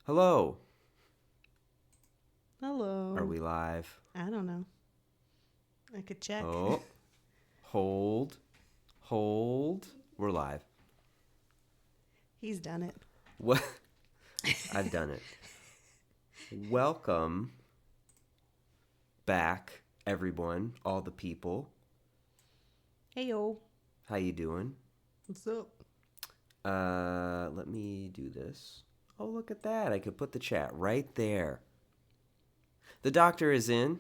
Hello. Hello. Are we live? I don't know. I could check. Oh, hold. We're live. He's done it. What? I've done it. Welcome back, everyone, all the people. Hey, yo. How you doing? What's up? Let me do this. Oh, look at that. I could put the chat right there. The doctor is in.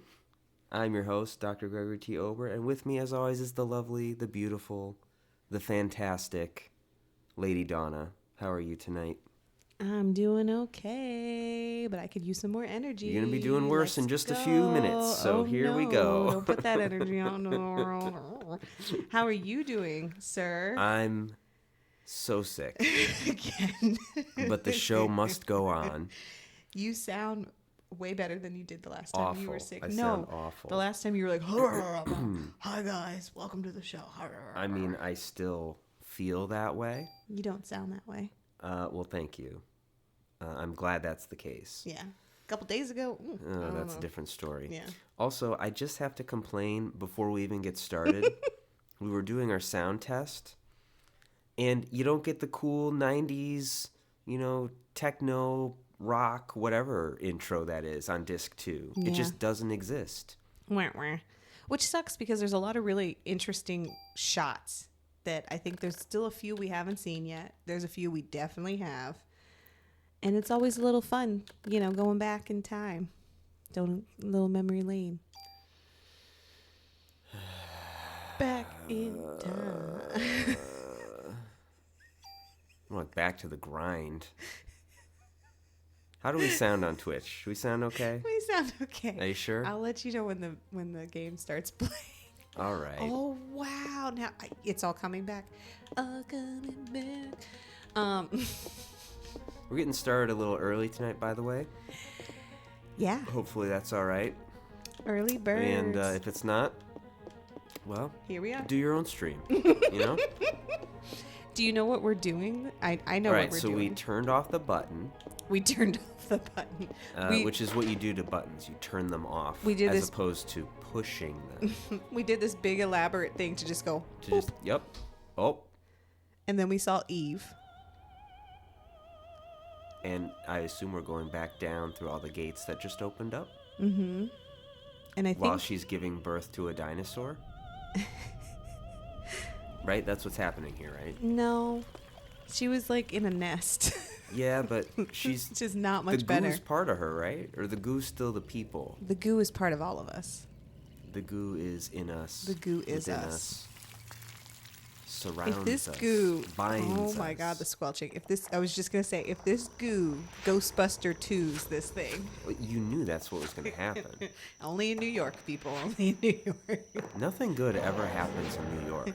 I'm your host, Dr. Gregory T. Ober, and with me, as always, is the lovely, the beautiful, the fantastic Lady Donna. How are you tonight? I'm doing okay, but I could use some more energy. You're going to be doing worse in just a few minutes, so here we go. Don't put that energy on the world. How are you doing, sir? I'm so sick, Again. but the show must go on. You sound way better than you did the last time Awful. you were sick. I sound awful. The last time you were like, hi guys, welcome to the show. I mean, I still feel that way. You don't sound that way. Well, thank you. I'm glad that's the case. Yeah. A couple days ago. That's a different story. Yeah. Also, I just have to complain before we even get started. We were doing our sound test, and you don't get the cool 90s, techno, rock, whatever intro that is on disc 2. Yeah. It just doesn't exist. Wah, wah. Which sucks because there's a lot of really interesting shots that I think there's still a few we haven't seen yet. There's a few we definitely have. And it's always a little fun, going back in time. Don't little memory lane. Back in time. I'm like back to the grind. How do we sound on Twitch? Should we sound okay? We sound okay. Are you sure? I'll let you know when the game starts playing. All right. Oh wow! Now it's all coming back. All coming back. We're getting started a little early tonight, by the way. Yeah. Hopefully that's all right. Early birds. And if it's not, well, here we are. do your own stream. Do you know what we're doing? I know what we're doing. So we turned off the button. We turned off the button. Which is what you do to buttons. You turn them off. We did as opposed to pushing them. We did this big elaborate thing to just go. Yep. Oh. And then we saw Eve. And I assume we're going back down through all the gates that just opened up. Mm-hmm. And I think while she's giving birth to a dinosaur. Right? That's what's happening here, right? No. She was like in a nest. Yeah, but she's just not much better. The goo's part of her, right? Or the goo's still the people? The goo is part of all of us. The goo is in us. The goo is us. Surrounds if this us. Goo binds oh my us. God, the squelching. I was just gonna say, if this goo Ghostbuster 2's this thing. Well, you knew that's what was gonna happen. Only in New York, people. Only in New York. Nothing good ever happens in New York.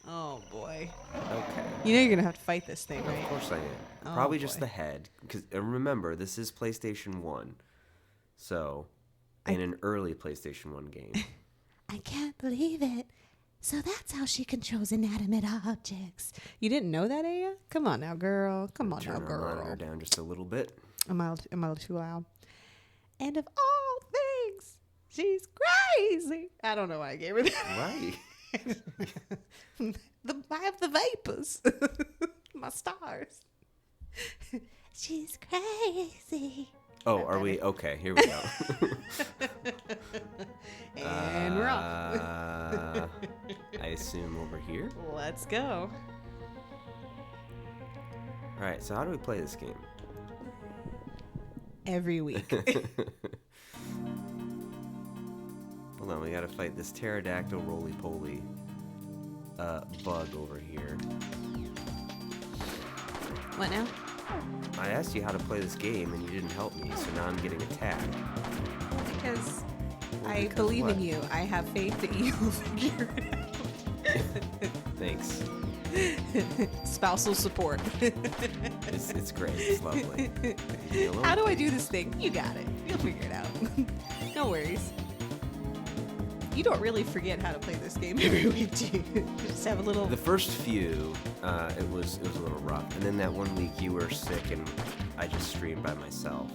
Oh boy. Okay. You know you're gonna have to fight this thing, right? Of course I am. Oh, Probably just boy. the head. Because remember, this is PlayStation 1. So, in an early PlayStation 1 game. I can't believe it. So that's how she controls inanimate objects. You didn't know that, Aya? Come on now, girl. Come on now, Turn our monitor girl. down just a little bit. Am I too loud? And of all things, she's crazy. I don't know why I gave her that. Right. I have the vapors. My stars. She's crazy. Oh, are we? Okay, here we go. And we're off. I assume over here. Let's go. All right, so how do we play this game? Every week. Hold on, we gotta fight this pterodactyl roly-poly bug over here. What now? I asked you how to play this game and you didn't help me, so now I'm getting attacked. Because Well, I because believe what? in you. I have faith that you will figure it out. Thanks. Spousal support. It's great. It's lovely. Leave me alone. How do I do this thing? You got it. You'll figure it out. No worries. You don't really forget how to play this game every week, do you? You just have a little. The first few, it was a little rough, and then that one week you were sick and I just streamed by myself.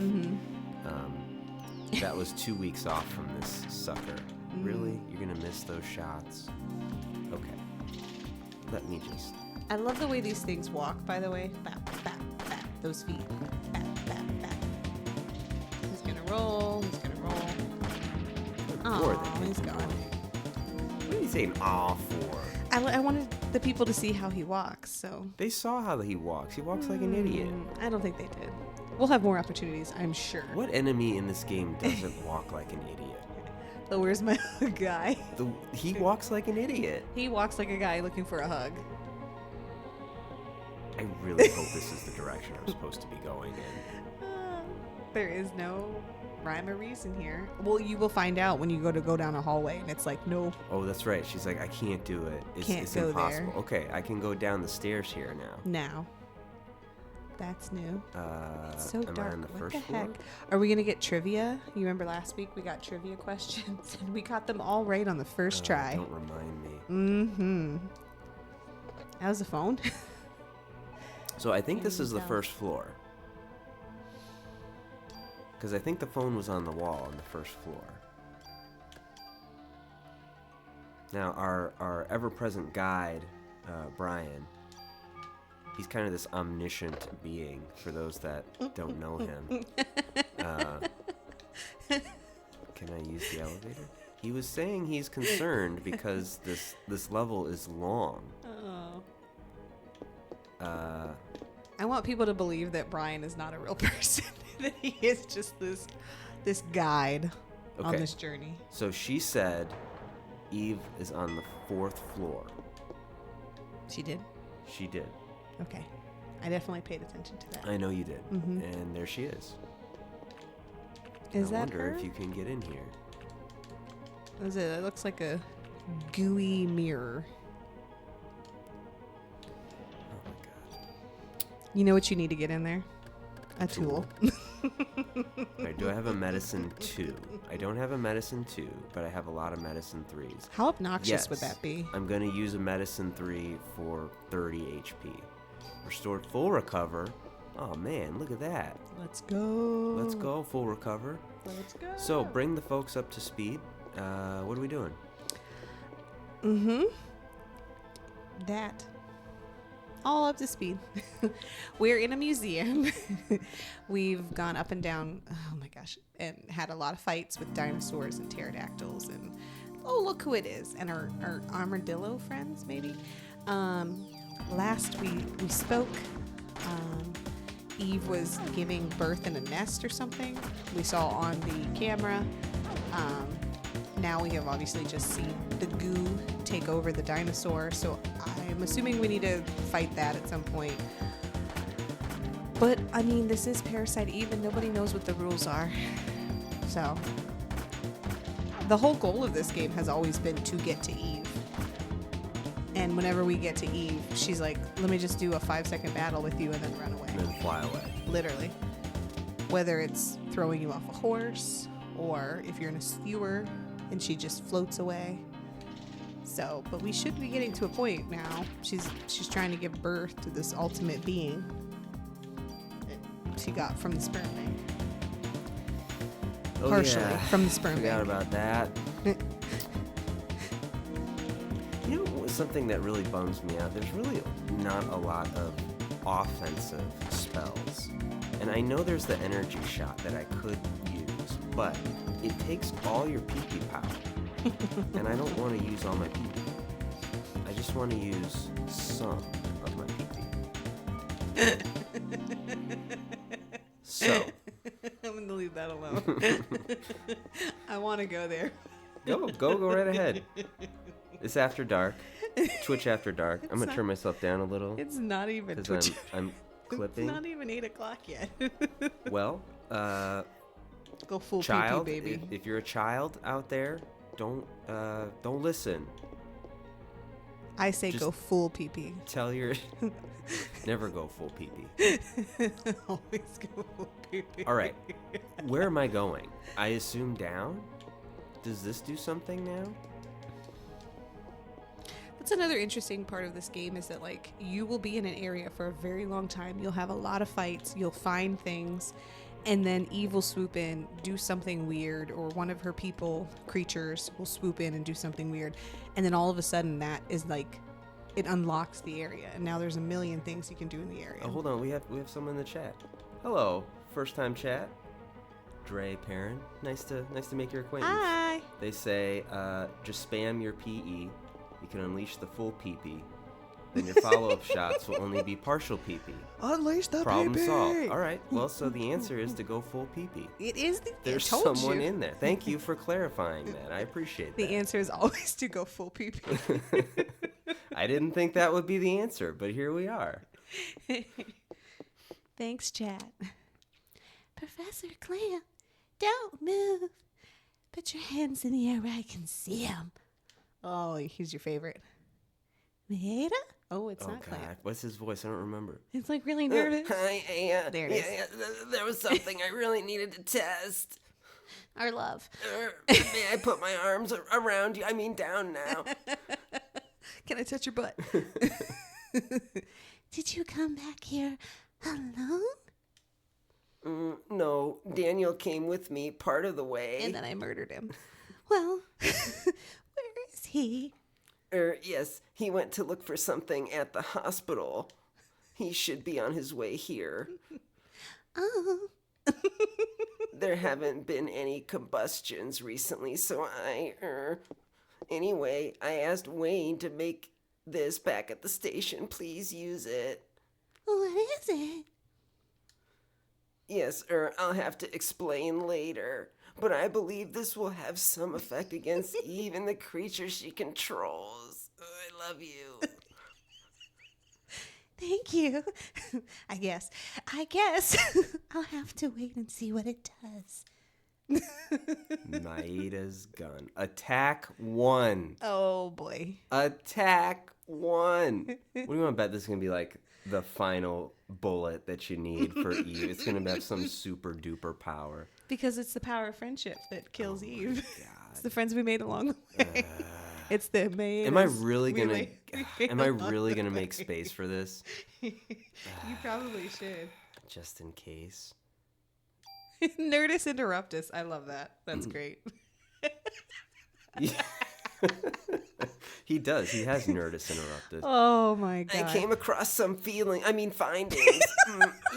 That was 2 weeks off from this sucker. Really? You're gonna miss those shots? Okay. Let me just. I love the way these things walk, by the way. Bap, bap, bap. Those feet. Bap, bap, bap. He's gonna roll. He's gonna roll. Oh, he's gone. What are you saying, aw for? I wanted the people to see how he walks, so. They saw how he walks. He walks like an idiot. I don't think they did. We'll have more opportunities, I'm sure. What enemy in this game doesn't walk like an idiot? So where's my guy? He walks like an idiot. He walks like a guy looking for a hug. I really hope this is the direction I'm supposed to be going in. There is no rhyme or reason here. Well, you will find out when you go down a hallway, and it's like, no. Oh, that's right. She's like, I can't do it. It's go impossible. there. Okay, I can go down the stairs here now. Now. That's new. It's so am dark. I on the What first the floor? heck? Are we going to get trivia? You remember last week we got trivia questions? And we got them all right on the first try. Don't remind me. Mm-hmm. That was the phone? So I think this is the down. first floor. Because I think the phone was on the wall on the first floor. Now, our ever-present guide, Brian, he's kind of this omniscient being, for those that don't know him. Can I use the elevator? He was saying he's concerned because this level is long. Oh. I want people to believe that Brian is not a real person. That he is just this guide on Okay. this journey. So she said Eve is on the 4th floor. She did? She did. Okay. I definitely paid attention to that. I know you did. Mhm. And there she is. Is I that wonder her? if you can get in here. It looks like a gooey mirror. Oh my god. You know what you need to get in there? A tool. Alright, do I have a medicine 2? I don't have a medicine 2, but I have a lot of medicine 3s. How obnoxious would Yes. that be? I'm going to use a medicine 3 for 30 HP. Restored full recover. Oh man, look at that. Let's go. Let's go, full recover. Let's go. So, bring the folks up to speed. What are we doing? Mm-hmm. That. All up to speed. We're in a museum. We've gone up and down, oh my gosh, and had a lot of fights with dinosaurs and pterodactyls and oh, look who it is. And our armadillo friends, maybe. Last we spoke, Eve was giving birth in a nest or something. We saw on the camera. Now we have obviously just seen the goo take over the dinosaur, so I'm assuming we need to fight that at some point. But, I mean, this is Parasite Eve, and nobody knows what the rules are. So, the whole goal of this game has always been to get to Eve. And whenever we get to Eve, she's like, let me just do a 5-second battle with you and then run away. And then fly away. Literally. Whether it's throwing you off a horse, or if you're in a skewer and she just floats away. So, but we should be getting to a point now. She's trying to give birth to this ultimate being that she got from the sperm bank. Oh, Partially yeah. from the sperm Forgot bank. about that. You know, something that really bums me out? There's really not a lot of offensive spells. And I know there's the energy shot that I could use, but it takes all your PP power. And I don't want to use all my PP. I just want to use some of my PP. So, I'm going to leave that alone. I want to go there. go right ahead. It's after dark. Twitch after dark. I'm gonna turn myself down a little It's not even because Twitch. I'm clipping. It's not even 8 o'clock yet. Well, Go full child, PP, baby. if you're a child out there, don't listen. I say just- go full PP. Tell your never go full PP. Always go full PP. All right, where am I going? I assume down. Does this do something now? That's another interesting part of this game is that, like, you will be in an area for a very long time. You'll have a lot of fights. You'll find things. And then Eve will swoop in, do something weird, or one of her creatures will swoop in and do something weird. And then all of a sudden that is like, it unlocks the area. And now there's a million things you can do in the area. Oh, hold on. We have someone in the chat. Hello. First time chat. Dre Perrin. Nice to make your acquaintance. Hi. They say, just spam your PE. You can unleash the full PP. Then your follow-up shots will only be partial PP. Unleash the Problem PP. solved. All right. Well, so the answer is to go full PP. It is There's I told someone you. in there. Thank you for clarifying that. I appreciate that. The answer is always to go full PP. I didn't think that would be the answer, but here we are. Thanks, chat. Professor Clamp, don't move. Put your hands in the air where I can see them. Oh, he's your favorite. Maeda? Oh, it's not God. Clamp. What's his voice? I don't remember. It's like really nervous. Hi, There it is. there was something I really needed to test. Our love. May I put my arms around you? I mean, down now. Can I touch your butt? Did you come back here alone? No, Daniel came with me part of the way. And then I murdered him. Well, where is he? Yes, he went to look for something at the hospital. He should be on his way here. Oh. There haven't been any combustions recently, so Anyway, I asked Wayne to make this back at the station. Please use it. What is it? Yes, I'll have to explain later. But I believe this will have some effect against Eve and the creature she controls. I love you. Thank you. I guess I'll have to wait and see what it does. Maeda's gun. Attack 1. Oh boy. Attack 1. What do you want to bet this is going to be like the final bullet that you need for Eve? It's going to have some super duper power. Because it's the power of friendship that kills Eve. God. It's the friends we made along the way. It's the made. Am I really gonna make space for this? You probably should. Just in case. Nerdus interruptus. I love that. That's great. He does. He has Nerdus interrupted. Oh my god. I came across some findings.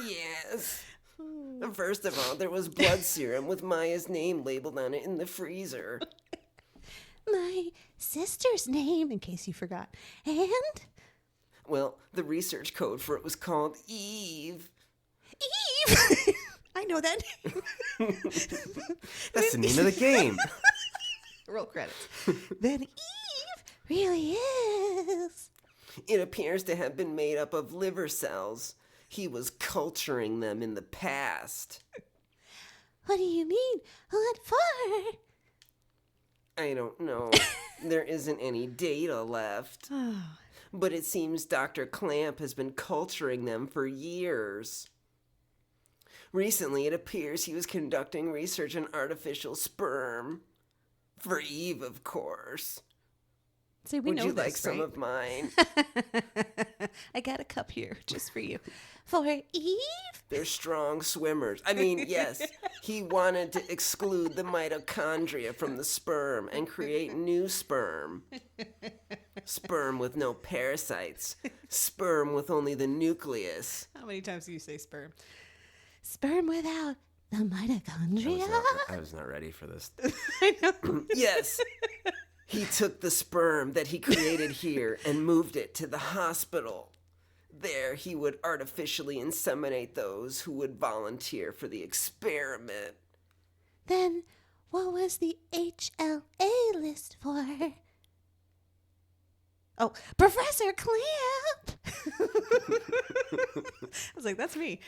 Yes. First of all, there was blood serum with Maya's name labeled on it in the freezer. My sister's name, in case you forgot. And? Well, the research code for it was called Eve. Eve! I know that name. That's the name of the game. Roll credits. Then Eve really is. It appears to have been made up of liver cells. He was culturing them in the past. What do you mean? What for? I don't know. There isn't any data left. But it seems Dr. Clamp has been culturing them for years. Recently, it appears he was conducting research on artificial sperm. For Eve, of course. See, we Would know you this, like some right? of mine? I got a cup here just for you. For Eve? They're strong swimmers. I mean, yes, he wanted to exclude the mitochondria from the sperm and create new sperm. Sperm with no parasites. Sperm with only the nucleus. How many times do you say sperm? Sperm without the mitochondria? I was not ready for this. I know. Yes. He took the sperm that he created here and moved it to the hospital. There, he would artificially inseminate those who would volunteer for the experiment. Then what was the HLA list for? Oh, Professor Clamp! I was like, that's me.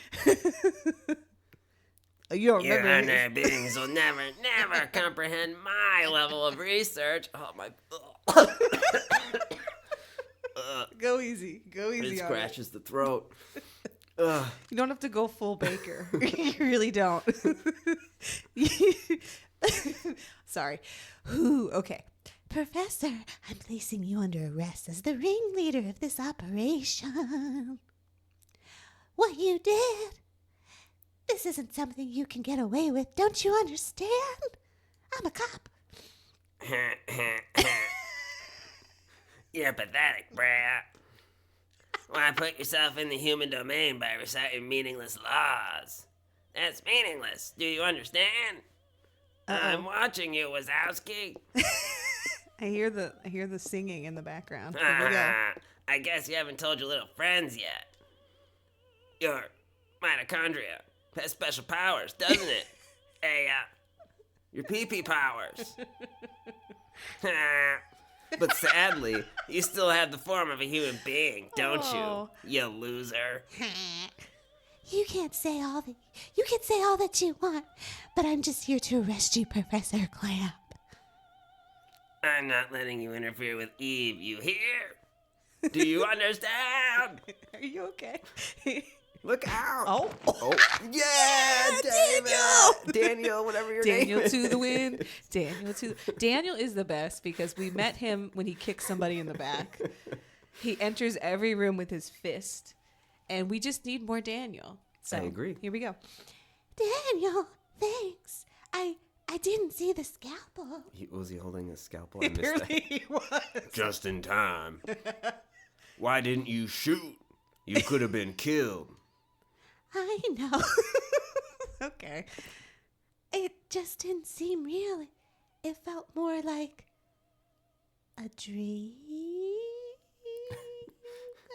You don't Your remember me. honor beings will never comprehend my level of research. Oh, my... Go easy. Go It easy on scratches the throat. You don't have to go full baker. You really don't. Sorry. Ooh, okay. Professor, I'm placing you under arrest as the ringleader of this operation. What you did, this isn't something you can get away with. Don't you understand? I'm a cop. You're pathetic, brat. Why put yourself in the human domain by reciting meaningless laws? That's meaningless. Do you understand? I'm watching you, Wazowski. I hear the singing in the background. Here we go. I guess you haven't told your little friends yet. Your mitochondria has special powers, doesn't it? Hey, your pee-pee powers. But sadly, you still have the form of a human being, don't Oh. you loser? You can say all that you want, but I'm just here to arrest you, Professor Clamp. I'm not letting you interfere with Eve, you hear? Do you understand? Are you okay? Look out! Oh. Oh, yeah, Daniel, whatever your name Daniel is. to the wind. Daniel is the best because we met him when he kicked somebody in the back. He enters every room with his fist, and we just need more Daniel. So I agree. Here we go. Daniel, thanks. I didn't see the scalpel. Was he holding a scalpel? I missed that. Apparently he was. Just in time. Why didn't you shoot? You could have been killed. I know. Okay. It just didn't seem real. It felt more like a dream?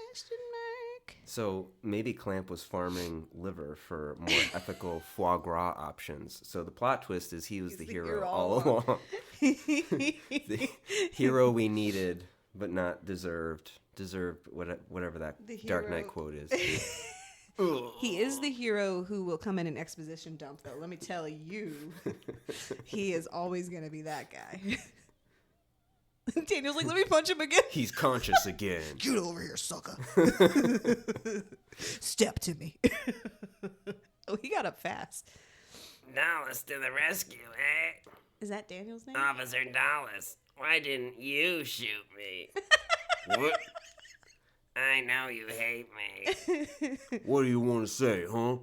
Question mark. So maybe Clamp was farming liver for more ethical foie gras options. So the plot twist is he was the hero all along. The hero we needed, but not deserved. Deserved whatever that The Dark Knight hero. quote is. He is the hero who will come in an exposition dump, though. Let me tell you, he is always going to be that guy. Daniel's like, let me punch him again. He's conscious again. Get over here, sucker. Step to me. Oh, he got up fast. Dallas to the rescue, eh? Is that Daniel's name? Officer Dallas, why didn't you shoot me? What? I know you hate me. What do you want to say, huh?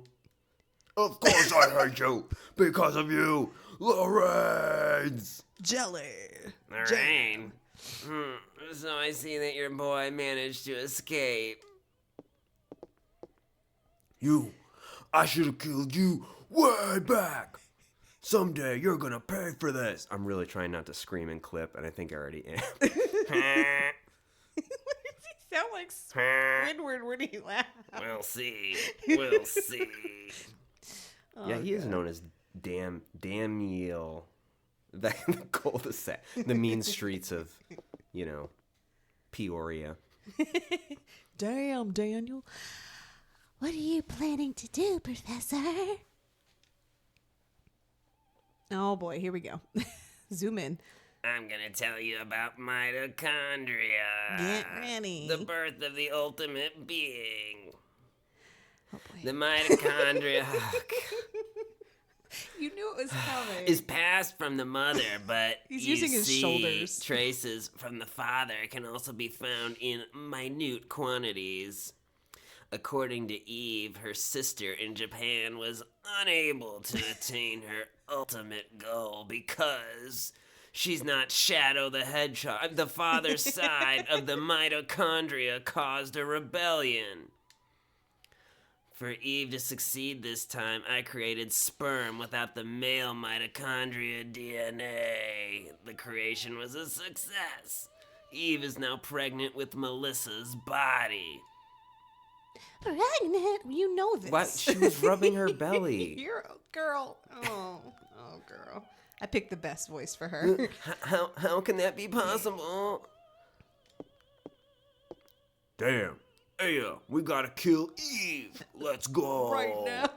Of course I hate you, because of you, Lawrence. Jelly. Lorraine. So I see that your boy managed to escape. I should have killed you way back. Someday you're gonna pay for this. I'm really trying not to scream and clip, and I think I already am. He sound like Squidward when he laughs. We'll see. We'll see. Yeah, he is known as Daniel. The cul-de-sac, the mean streets of, Peoria. Damn, Daniel. What are you planning to do, Professor? Oh boy, here we go. Zoom in. I'm gonna tell you about mitochondria. Get ready. The birth of the ultimate being. Oh boy. The mitochondria You knew it was coming. is passed from the mother, but He's you using his see, shoulders. traces from the father can also be found in minute quantities. According to Eve, her sister in Japan was unable to attain her ultimate goal because she's not Shadow the Hedgehog. The father's side of the mitochondria caused a rebellion. For Eve to succeed this time, I created sperm without the male mitochondria DNA. The creation was a success. Eve is now pregnant with Melissa's body. Pregnant? You know this. What? She was rubbing her belly. You're a girl. Oh, girl. I picked the best voice for her. How can that be possible? Damn. Hey, we gotta kill Eve. Let's go. Right now.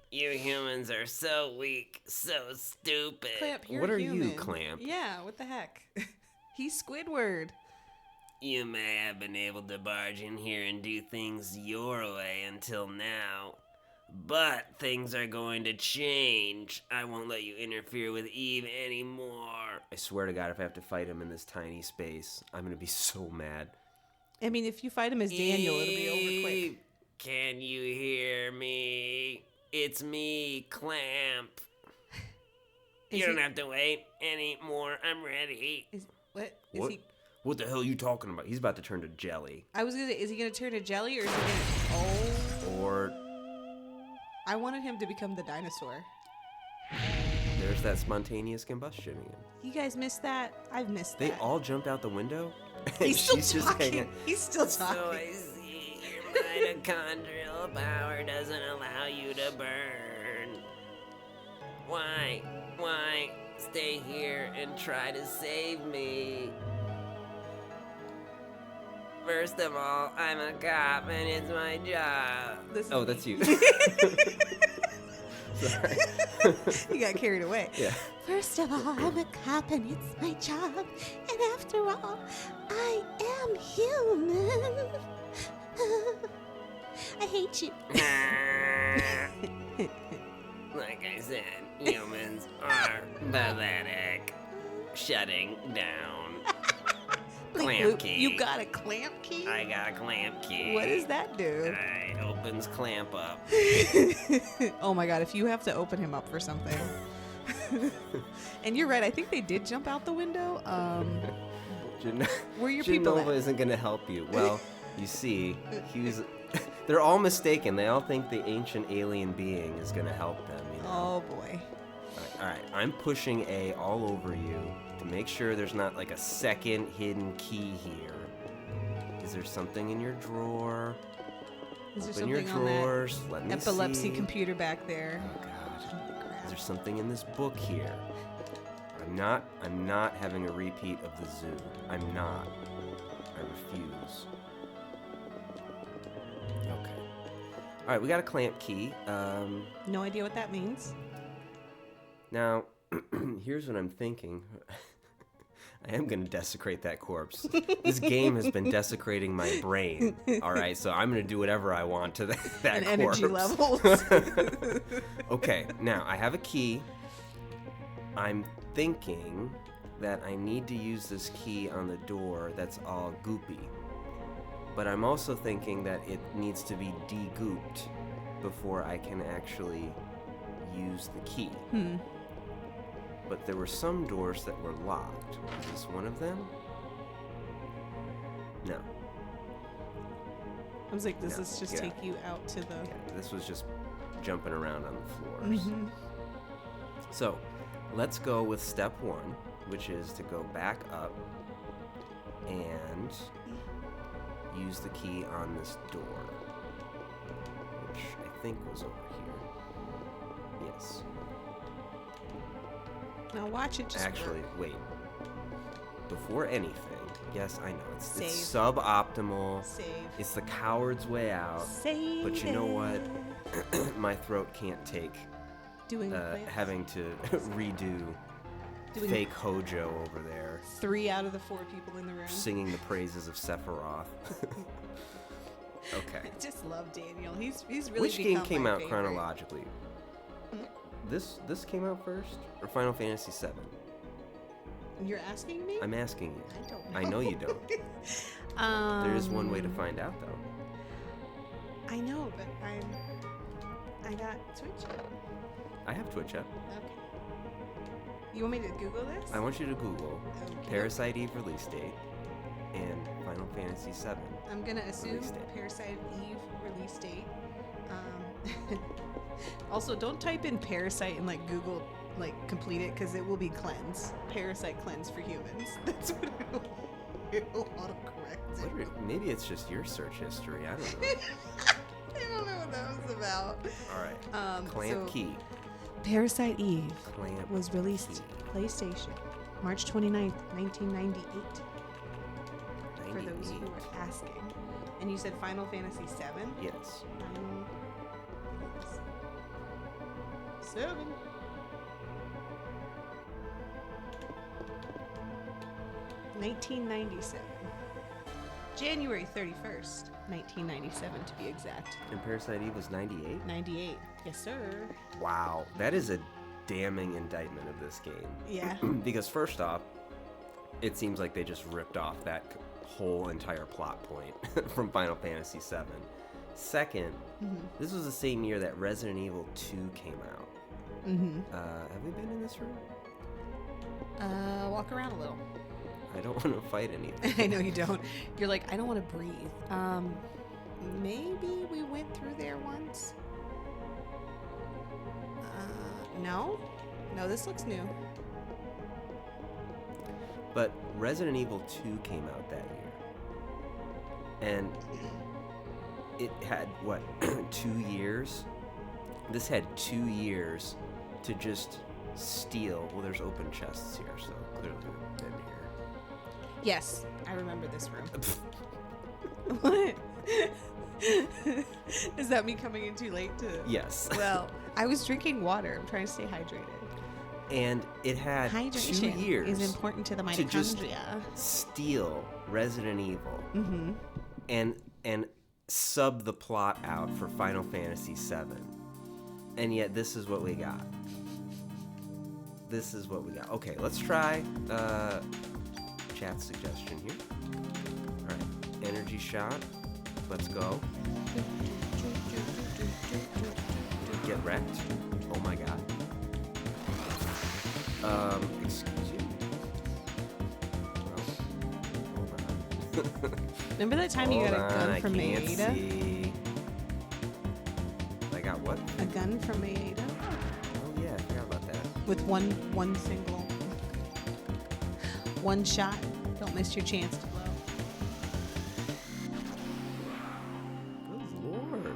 You humans are so weak, so stupid. Clamp, you're What are you, human. Clamp? Yeah, what the heck? He's Squidward. You may have been able to barge in here and do things your way until now, But things are going to change. I won't let you interfere with Eve anymore. I swear to God, if I have to fight him in this tiny space, I'm gonna be so mad. I mean, if you fight him as Daniel, it'll be over quick. Eve, can you hear me? It's me, Clamp. You don't have to wait anymore. I'm ready. What? What? What the hell are you talking about? He's about to turn to jelly. I was gonna say, is he gonna turn to jelly or is he gonna? Oh. Or I wanted him to become the dinosaur. there's that spontaneous combustion again. You guys missed that? I've missed They that. all jumped out the window? He's still She's just talking. hanging. He's still So talking. I see your mitochondrial power doesn't allow you to burn. Why? Why stay here and try to save me? First of all, I'm a cop and it's my job. This is Oh, me. that's you. Sorry. You got carried away. Yeah. First of all, I'm a cop and it's my job. And after all, I am human. I hate you. Like I said, humans are pathetic. Shutting down. Clamp key. You got a clamp key? I got a clamp key. What does that do? It opens clamp up. Oh my god, if you have to open him up for something. And you're right, I think they did jump out the window. Where your people Genova at? isn't going to help you. Well, you see, they're all mistaken. They all think the ancient alien being is going to help them. You know? Oh boy. All right, I'm pushing A all over you to make sure there's not like a second hidden key here. Is there something in your drawer? Is there Open your something on that drawers. Let me epilepsy see. computer back there? Oh God. Is there something in this book here? I'm not having a repeat of the zoo. I'm not. I refuse. Okay. All right, we got a clamp key. No idea what that means. Now, here's what I'm thinking. I am going to desecrate that corpse. This game has been desecrating my brain. All right, so I'm going to do whatever I want to that And corpse. energy levels. Okay, now I have a key. I'm thinking that I need to use this key on the door that's all goopy. But I'm also thinking that it needs to be de-gooped before I can actually use the key. But there were some doors that were locked. Is this one of them? No. I was like, does No, this just get take out. you out to the... Yeah, this was just jumping around on the floors. Mhm. So, let's go with step one, which is to go back up and use the key on this door, which I think was over here. Yes. Now watch it just Actually, work. wait. Before anything, yes, I know it's Save. suboptimal. Save. It's the coward's way out. Save But you know what? it. My throat can't take Doing the plants. having to redo Doing- fake Hojo over there 3 out of the 4 people in the room. singing the praises of Sephiroth. Okay. I just love Daniel. He's really Which game become came my out favorite. chronologically? This came out first, or Final Fantasy VII? You're asking me? I'm asking you. I don't know. I know you don't. Um, There is one way to find out, though. I know, but I got Twitch. I have Twitch up. Okay. You want me to Google this? I want you to Google Okay. Parasite Eve release date and Final Fantasy VII. I'm gonna assume Release date. Parasite Eve release date. Also, don't type in Parasite and like Google like complete it because it will be cleanse. Parasite cleanse for humans. That's what it'll autocorrect. What are, maybe it's just your search history. I don't know. I don't know what that was about. All right. Clamp so key. Parasite Eve Clamp was released key. PlayStation March 29th, 1998. For those who 98. were asking. And you said Final Fantasy VII? Yes. Final Fantasy 7. $1997. January 31st, 1997 to be exact. And Parasite Eve was 98? 98. Yes, sir. Wow, that is a damning indictment of this game. Yeah. Because first off, it seems like they just ripped off that whole entire plot point from Final Fantasy VII. Second, this was the same year that Resident Evil 2 came out. Have we been in this room? Walk around a little. I don't want to fight anything. I know you don't. You're like, I don't want to breathe. Maybe we went through there once. No, this looks new. But Resident Evil 2 came out that year. And it had, what, 2 years? This had 2 years to just steal. Well, there's open chests here, so clearly we've been here. Yes, I remember this room. What? Is that me coming in too late to... Yes. Well, I was drinking water. I'm trying to stay hydrated. And it had 2 Hydration years is important to the to just mitochondria. steal Resident Evil and sub the plot out for Final Fantasy VII. And yet this is what we got. Okay, let's try chat suggestion here. All right, energy shot. Let's go. Get wrecked. Oh my god. Excuse you. Oh, hold on. Remember that time you got a gun from I can't Maeda? see. I got what? A gun from Maeda? Oh yeah, I forgot about that. With one single... One shot. Don't miss your chance to blow. Good lord.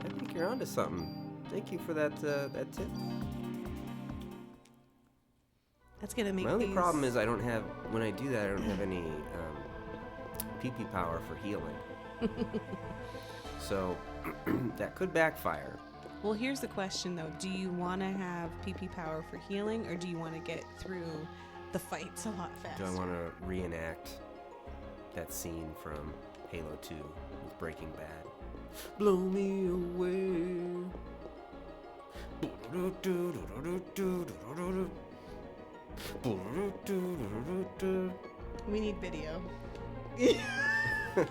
I think you're onto something. Thank you for that tip. That's gonna make My only these... problem is I don't have, when I do that, I don't have any PP power for healing. So that could backfire. Well, here's the question, though. Do you want to have PP power for healing, or do you want to get through the fights a lot faster? Do I want to reenact that scene from Halo 2 with Breaking Bad? Blow me away. We need video.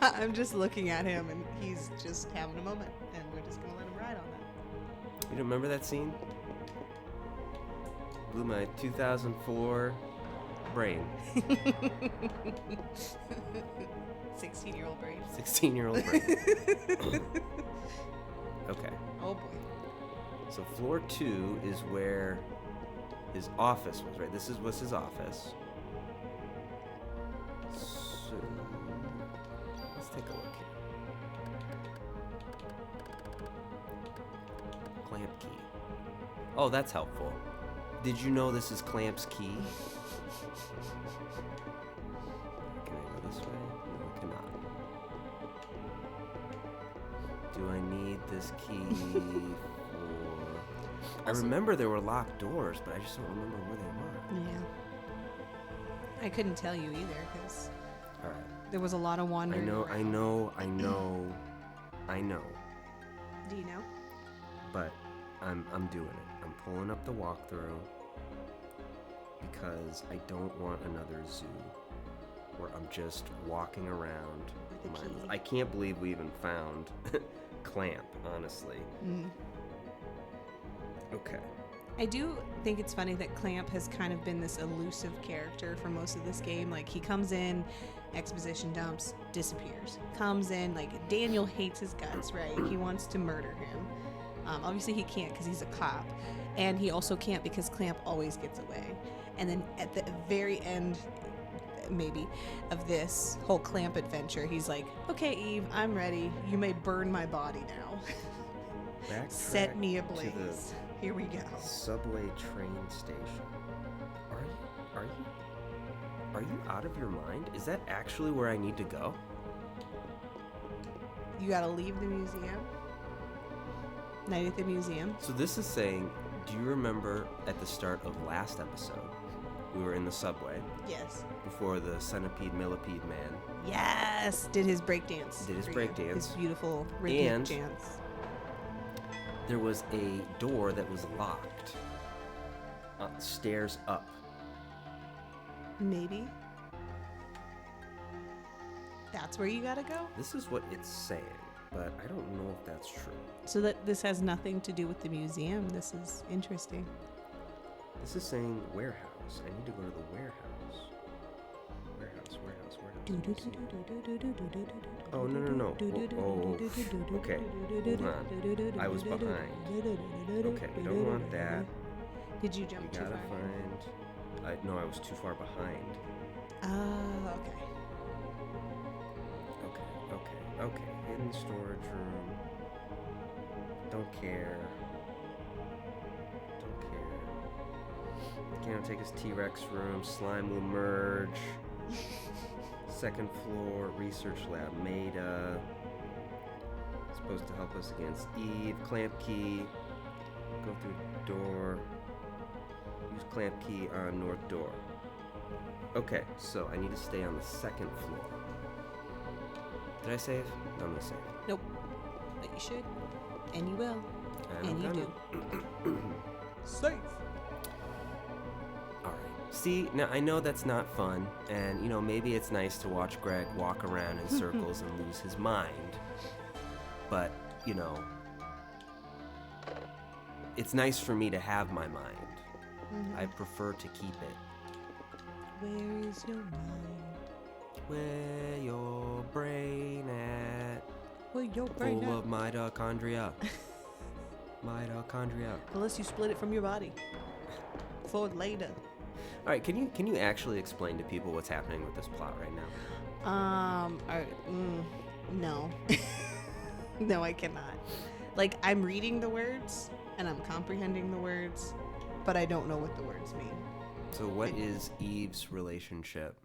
I'm just looking at him, and he's just having a moment, and we're just going to let him ride on that. You don't remember that scene? Blew my 2004 brain. 16-year-old brain. 16-year-old brain. Okay. Oh, boy. So floor 2 is where his office was, right? This was his office. So let's take a look here. Clamp key. Oh, that's helpful. Did you know this is Clamp's key? Can I go this way? No, I cannot. Do I need this key for... I remember there were locked doors, but I just don't remember where they were. Yeah. I couldn't tell you either, because All right. there was a lot of wandering I know. Do you know? But I'm doing it. I'm pulling up the walkthrough because I don't want another zoo where I'm just walking around. With a key. I can't believe we even found Clamp, honestly. Okay. I do think it's funny that Clamp has kind of been this elusive character for most of this game. Like, he comes in, exposition dumps, disappears. Comes in, like, Daniel hates his guts, right? He wants to murder him. Obviously, he can't because he's a cop. And he also can't because Clamp always gets away. And then at the very end, maybe, of this whole Clamp adventure, he's like, okay, Eve, I'm ready. You may burn my body now. Set me ablaze. Here we go. Subway train station. Are you out of your mind? Is that actually where I need to go? You gotta leave the museum. Night at the museum. So this is saying, do you remember at the start of last episode we were in the subway Yes. before the centipede millipede man. Yes. Did his breakdance. Did his for you. breakdance. His beautiful rhythmic And- dance. There was a door that was locked. Stairs up. Maybe. That's where you gotta go? This is what it's saying, but I don't know if that's true. So that this has nothing to do with the museum. This is interesting. This is saying warehouse. I need to go to the warehouse. Warehouse. Oh, no. Okay. Hold on. I was behind. Okay, we don't want that. Did you We jump too gotta far? find... No, I was too far behind. Oh, okay. Okay. Hidden storage room. Don't care. Can't take his T-Rex room. Slime will merge. Second floor, research lab. Maida. Supposed to help us against Eve. Clamp key. Go through door. Use clamp key on north door. Okay, so I need to stay on the second floor. Did I save? No, I'm gonna save. Nope. But you should. And you will. And And you I'm do. gonna. Safe. Alright. See, now I know that's not fun, and maybe it's nice to watch Greg walk around in circles and lose his mind. But, it's nice for me to have my mind. I prefer to keep it. Where is your mind? Where your brain at? Where your brain Full at? of mitochondria. Mitochondria. Unless you split it from your body. For later. All right, can you actually explain to people what's happening with this plot right now? No. No, I cannot. Like, I'm reading the words and I'm comprehending the words, but I don't know what the words mean. So what is Eve's relationship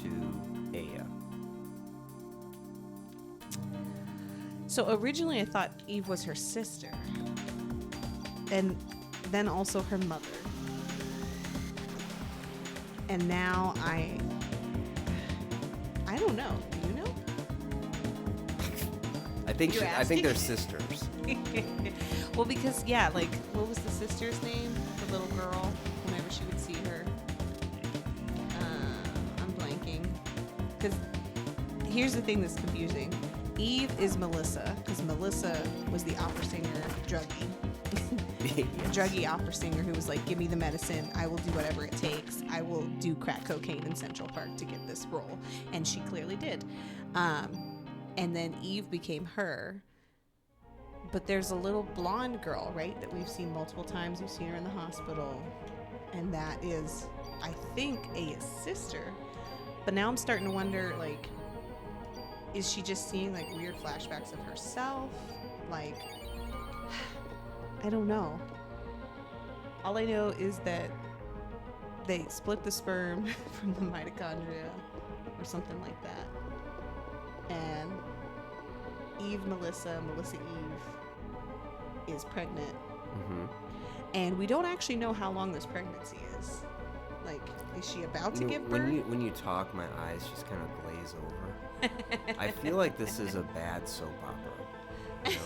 to Aya? So originally I thought Eve was her sister. And then also her mother. And now I don't know. Do you know? I think You're I think asking? they're sisters. Well, because, yeah, like, what was the sister's name? The little girl, whenever she would see her. I'm blanking. Because here's the thing that's confusing. Eve is Melissa, because Melissa was the opera singer, druggie. Yes. Druggie opera singer who was like, give me the medicine, I will do whatever it takes. I will do crack cocaine in Central Park to get this role. And she clearly did. And then Eve became her. But there's a little blonde girl, right, that we've seen multiple times. We've seen her in the hospital. And that is, I think, Aya's sister. But now I'm starting to wonder, like, is she just seeing, like, weird flashbacks of herself? Like, I don't know. All I know is that they split the sperm from the mitochondria or something like that. And Eve Melissa Eve is pregnant. Mm-hmm. And we don't actually know how long this pregnancy is. Like, is she about to give birth? When you talk, my eyes just kind of glaze over. I feel like this is a bad soap opera.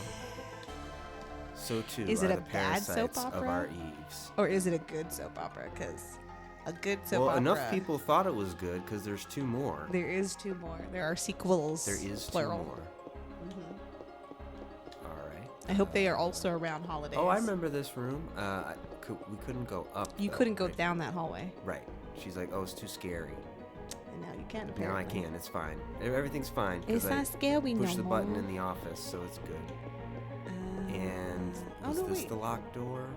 So too Is are it a the bad soap parasites of opera? our Eves. Or is it a good soap opera? Because a good soap Well, opera... enough people thought it was good because there's two more. There is two more. There are sequels. There is plural. two more. Mhm. All right. I hope they are also around holidays. Oh, I remember this room. We couldn't go up. You though, couldn't go right? down that hallway. Right. She's like, oh, it's too scary. And now you can, Now I apparently. can. It's fine. Everything's fine. 'cause It's I not scary no push the button more. in the office, so it's good. Uh, And oh, is no, this wait. the locked door?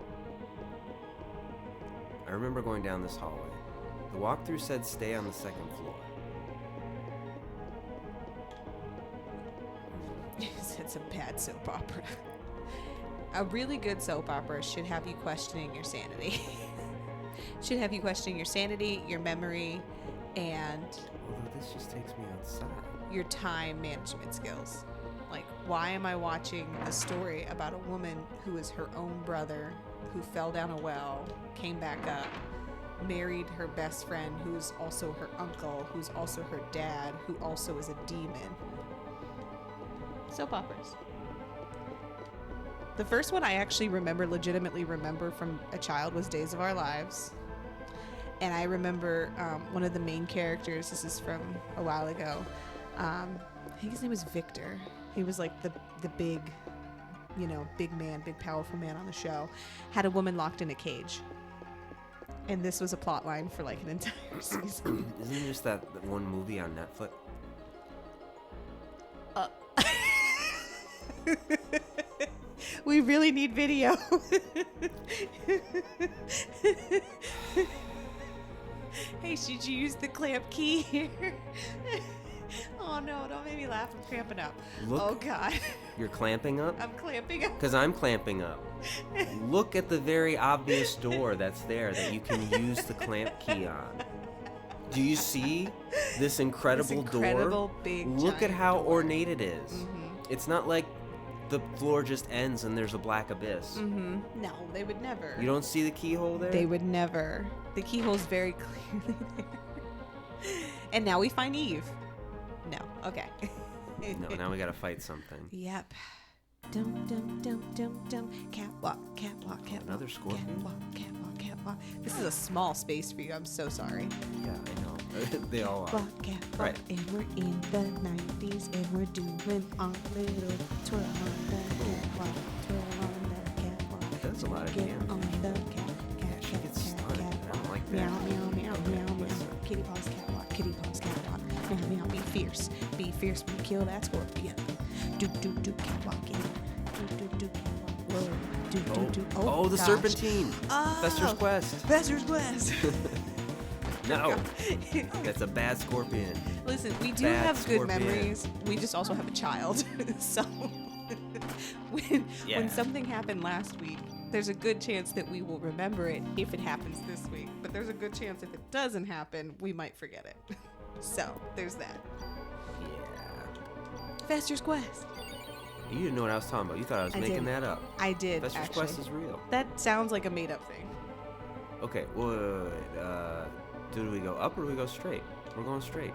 I remember going down this hallway. The walkthrough said stay on the second floor. It's a bad soap opera. A really good soap opera should have you questioning your sanity. Should have you questioning your sanity, your memory, and Although this just takes me outside. your time management skills. Like, why am I watching a story about a woman who is her own brother, who fell down a well, came back up, married her best friend, who's also her uncle, who's also her dad, who also is a demon. Soap operas. The first one I actually legitimately remember from a child was Days of Our Lives. And I remember one of the main characters, this is from a while ago, I think his name was Victor. He was like the big, big man, big powerful man on the show, had a woman locked in a cage. And this was a plot line for like an entire season. Isn't it just that one movie on Netflix? We really need video. Hey, should you use the clamp key here? Oh no, don't make me laugh. I'm cramping up. Look. Oh God. You're clamping up? I'm clamping up. Because I'm clamping up. Look at the very obvious door that's there that you can use the clamp key on. Do you see this incredible door? Big, Look at giant how door. ornate it is. Mm-hmm. It's not like the floor just ends and there's a black abyss. Mm-hmm. No, they would never. You don't see the keyhole there? They would never. The keyhole's very clearly there. And now we find Eve. No. Okay. No, now we gotta fight something. Yep. Dum dum dum dum dum. Catwalk, catwalk, catwalk. Another scorpion. Catwalk, catwalk, catwalk. This is a small space for you. I'm so sorry. Yeah, I know. They all are. Catwalk, catwalk. Right. And we're in the 90s and we're doing our little twirl on the catwalk. Twirl on the catwalk. That's a lot of Get damage. on the cat, She gets stunned. I don't like that. Meow, meow, meow, Okay, meow, meow. listen. Kitty paws catwalk, kitty paws catwalk. Meow, meow, be fierce. Be fierce when you kill that scorpion. Do, do, do, catwalk in. Do, do, do, catwalk. Whoa. Do, do, do. Oh, the gosh. serpentine. Oh, Fester's Quest. Fester's Quest. No. That's a bad scorpion. Listen, we do Bad have good scorpion. memories. We just also have a child. So when something happened last week, there's a good chance that we will remember it if it happens this week. But there's a good chance if it doesn't happen, we might forget it. So there's that. Yeah. Fester's Quest. You didn't know what I was talking about. You thought I was making that up. I did, Fester's actually. Quest is real. That sounds like a made-up thing. Okay, well, do we go up or do we go straight? We're going straight.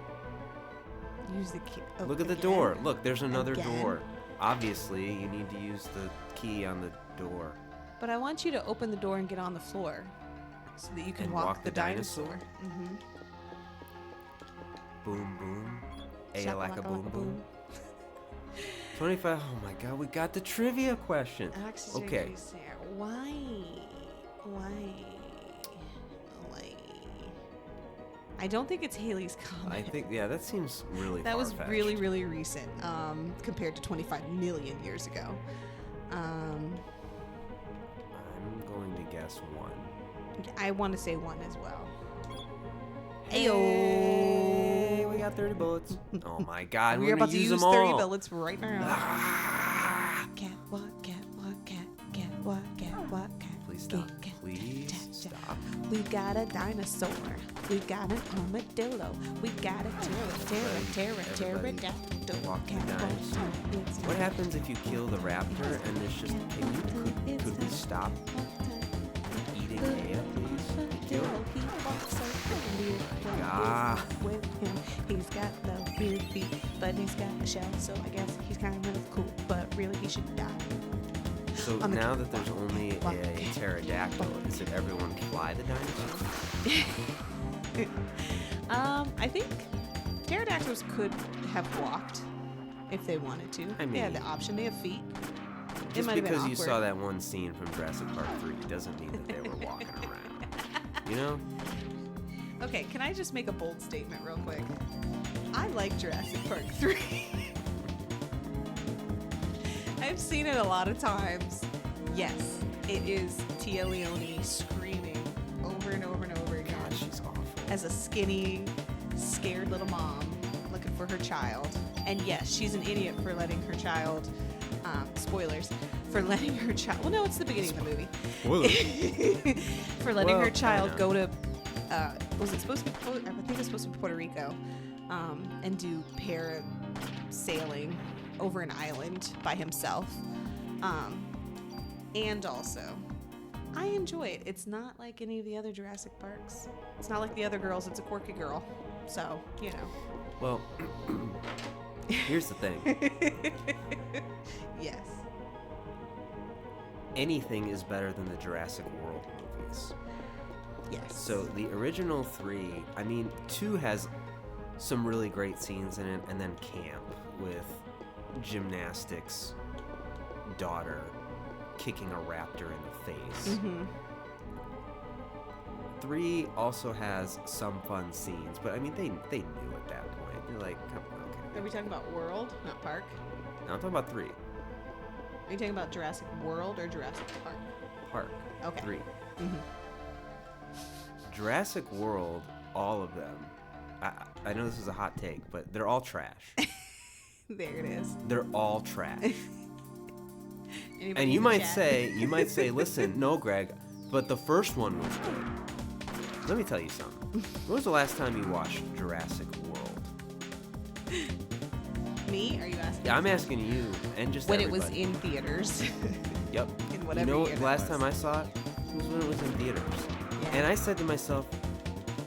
Use the key. Oh, Look at the again? door. Look, there's another Again? door. Obviously, you need to use the key on the door. But I want you to open the door and get on the floor so that you can And walk the dinosaur. Mm-hmm. Boom, boom. A-like-a boom, boom. 25. Oh my god, we got the trivia question. Oxygen Okay. release there. Why? I don't think it's Halley's Comet. I think, yeah, that seems really that was far-fetched. really, really recent compared to 25 million years ago. I'm going to guess 1. I want to say 1 as well. Hey, we got 30 bullets. Oh my god, We're we're about gonna to use use them 30 all. bullets right now. Ah, Catwalk, catwalk, catwalk, catwalk, cat. please stop. cat, Please cat, cat. stop. We got a dinosaur. We got an armadillo. We got a pterodactyl. Walk the dinosaur. What happens if you kill the raptor and there's just... Could we stop eating Aya, please? Thank you. Ah. With him, he's got the weird feet, but he's got a shell, so I guess he's kind of cool. But really, he should die. So On the now cat- that there's only a pterodactyl, is it everyone fly the dinosaur? I think pterodactyls could have walked if they wanted to. I They had the mean, option. They have feet. It Just might have been because you awkward. saw that one scene from Jurassic Park 3 doesn't mean that they were walking around. You know? Okay, can I just make a bold statement real quick? I like Jurassic Park 3. I've seen it a lot of times. Yes, it is Tia Leone screaming over and over and over again God, she's awful. as a skinny, scared little mom looking for her child. And yes, she's an idiot for letting her child, spoilers, for letting her child, well, no, it's the beginning of the movie. For letting Well, her child kinda. go to, was it supposed to be, I think it was supposed to be Puerto Rico, and do parasailing over an island by himself. And also I enjoy it. It's not like any of the other Jurassic Parks. It's not like the other girls. It's a quirky girl. So, you know. Well, here's the thing. Yes. Anything is better than the Jurassic World movies. Yes. So the original 3, I mean, 2 has some really great scenes in it, and then camp with gymnastics daughter kicking a raptor in the face. Mm-hmm. 3 also has some fun scenes, but I mean, they knew at that point. They're like, come on, okay. Are we talking about World, not Park? Now I'm talking about 3. Are you talking about Jurassic World or Jurassic Park? Park. Okay. 3. Mm-hmm. Jurassic World, all of them. I know this is a hot take, but they're all trash. There it is. They're all trash. Anybody And in you the might chat? say, listen, no, Greg, but the first one was good. Let me tell you something. When was the last time you watched Jurassic World? Me? Are you asking? Yeah, I'm asking you, and just when everybody. it was in theaters. Yep. in whatever You know, year the that last was. time I saw it was when it was in theaters. Yeah. And I said to myself,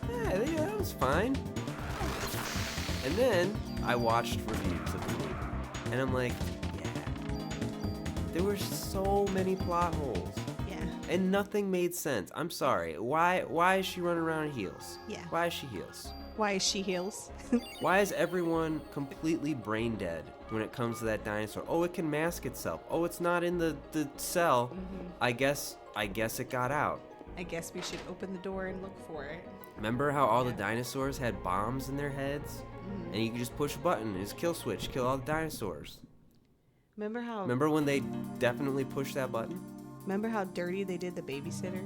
yeah, that was fine. And then I watched reviews of the movie, and I'm like, yeah, there were so many plot holes, Yeah. and nothing made sense. I'm sorry. Why is she running around in heels? Yeah. Why is she heels? Why is she heels? Why is everyone completely brain dead when it comes to that dinosaur? Oh, it can mask itself. Oh, it's not in the cell. Mm-hmm. I guess it got out. I guess we should open the door and look for it. Remember how all the Yeah. dinosaurs had bombs in their heads? Mm-hmm. And you could just push a button, it's kill switch, kill all the dinosaurs. Remember how? Remember when they definitely pushed that button? Remember how dirty they did the babysitter?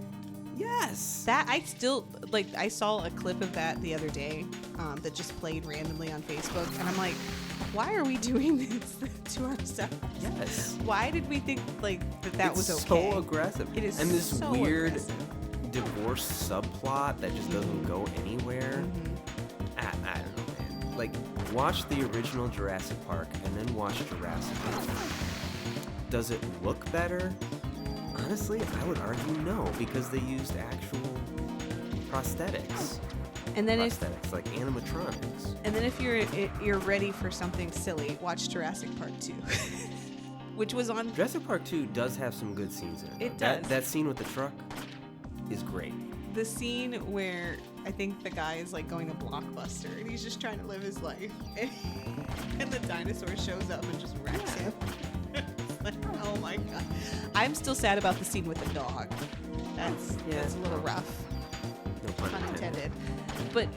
Yes. That I still like. I saw a clip of that the other day that just played randomly on Facebook, and I'm like, why are we doing this to ourselves? Yes. Why did we think like that It's was okay? so aggressive. It is and this so weird aggressive. divorce subplot that just doesn't go anywhere. Mhm. I don't know, man. Like, watch the original Jurassic Park and then watch Jurassic World. Does it look better? Honestly, I would argue no, because they used actual prosthetics. And then if Like animatronics. you're ready for something silly, watch Jurassic Park 2, which was on. Jurassic Park 2 does have some good scenes in it. It though. does. That scene with the truck is great. The scene where I think the guy is like going to Blockbuster and he's just trying to live his life, and the dinosaur shows up and just wrecks him. It's like, oh my god! I'm still sad about the scene with the dog. That's a little rough, No pun pun intended. intended. But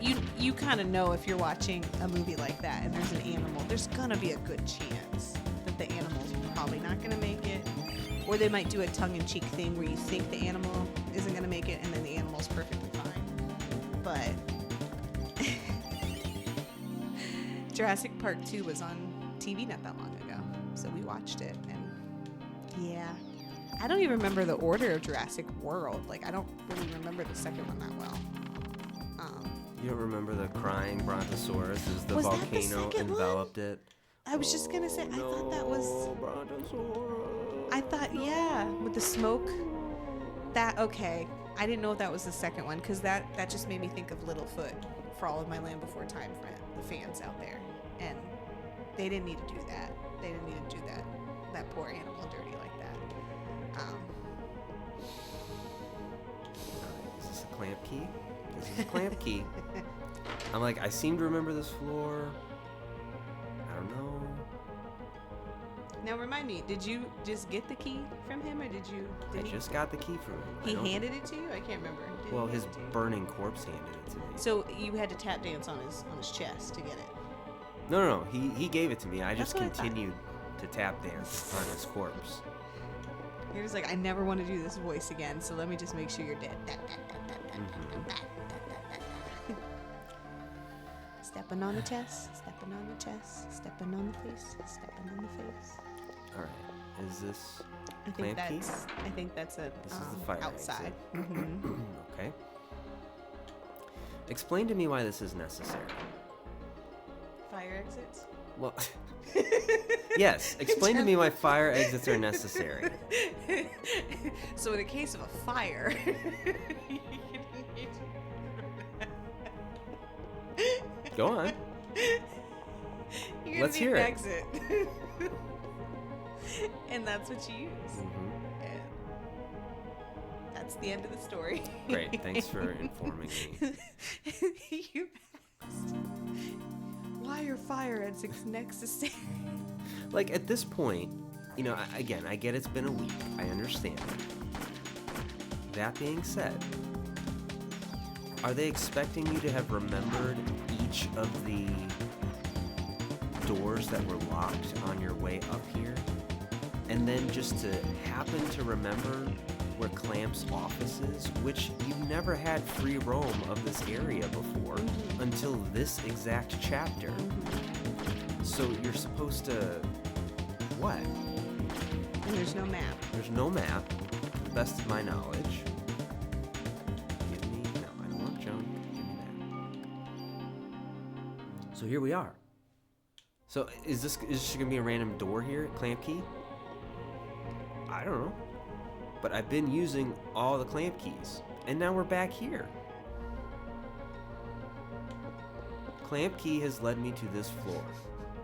you kind of know if you're watching a movie like that and there's an animal, there's gonna be a good chance that the animal's probably not gonna make it. Or they might do a tongue-in-cheek thing where you think the animal isn't going to make it and then the animal's perfectly fine. But Jurassic Park 2 was on TV not that long ago. So we watched it and yeah. I don't even remember the order of Jurassic World. Like, I don't really remember the second one that well. You don't remember the crying brontosaurus as the Was that the volcano second one? enveloped it? I was just going to say, I thought that was... Brontosaurus. I thought, yeah, with the smoke. That, okay. I didn't know that was the second one because that just made me think of Littlefoot for all of my Land Before Time the fans out there. And they didn't need to do that. They didn't need to do that poor animal dirty like that. Is this a clamp key? This is a clamp key. I'm like, I seem to remember this floor. I don't know. Now remind me, did you just get the key from him or did I he just got the key from him. I he don't- handed it to you? I can't remember. Did he Well, hand his it to you? burning corpse handed it to me. So you had to tap dance on his chest to get it. No. He gave it to me. I That's just what I thought. continued to tap dance on his corpse. You're just like, I never want to do this voice again, so let me just make sure you're dead. Stepping on the chest, stepping on the chest, stepping on the face, stepping on the face. All right. Is this? I think Clamp key? that's a This is the fire outside. exit. Mhm. Okay. Explain to me why this is necessary. Fire exits. Well, Yes, explain to me why fire exits are necessary. So in the case of a fire, Go on. you're Let's gonna need hear an it. exit. And that's what you use. Mm-hmm. And that's the end of the story. Great, thanks for informing me. You asked, why are fire exits necessary? Like, at this point, you know, again, I get it's been a week. I understand. That being said, are they expecting you to have remembered each of the doors that were locked on your way up here? And then just to happen to remember where Clamp's office is, which you've never had free roam of this area before until this exact chapter. So you're supposed to... what? And there's no map. There's no map, to the best of my knowledge. Give me... no, I don't want junk. Give me that. So here we are. So is this going to be a random door here, Clamp Key? I don't know. But I've been using all the clamp keys, and now we're back here. Clamp Key has led me to this floor.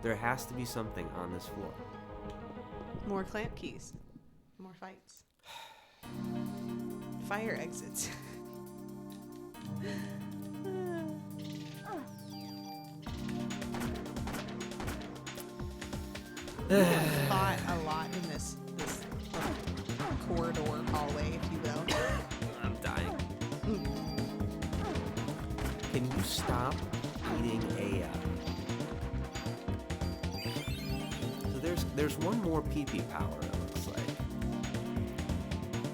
There has to be something on this floor. More clamp keys. More fights. Fire exits. Thought a lot in this corridor hallway, if you will. I'm dying. Can you stop eating a... So there's one more PP power, it looks like.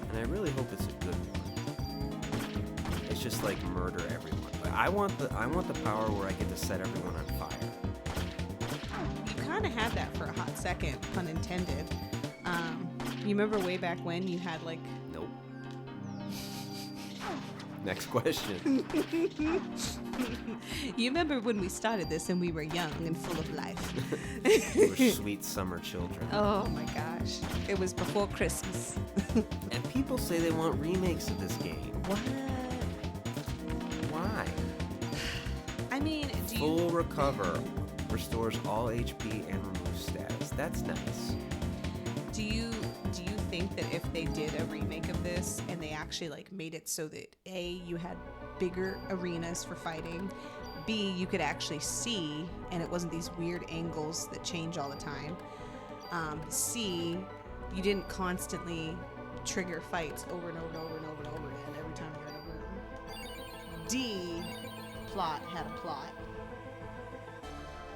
And I really hope it's a good one. It's just like murder everyone. But I want the power where I get to set everyone on fire. You kind of had that for a hot second, pun intended. You remember way back when you had like... Nope. Next question. You remember when we started this and we were young and full of life? We were sweet summer children. Oh my gosh. It was before Christmas. And people say they want remakes of this game. What? Why? I mean, do you... Full recover. Restores all HP and removes status. That's nice. Do you think that if they did a remake of this and they actually like made it so that A, you had bigger arenas for fighting, B, you could actually see and it wasn't these weird angles that change all the time, C, you didn't constantly trigger fights over and over and over and over and over again every time you're in a room, D, plot had a plot,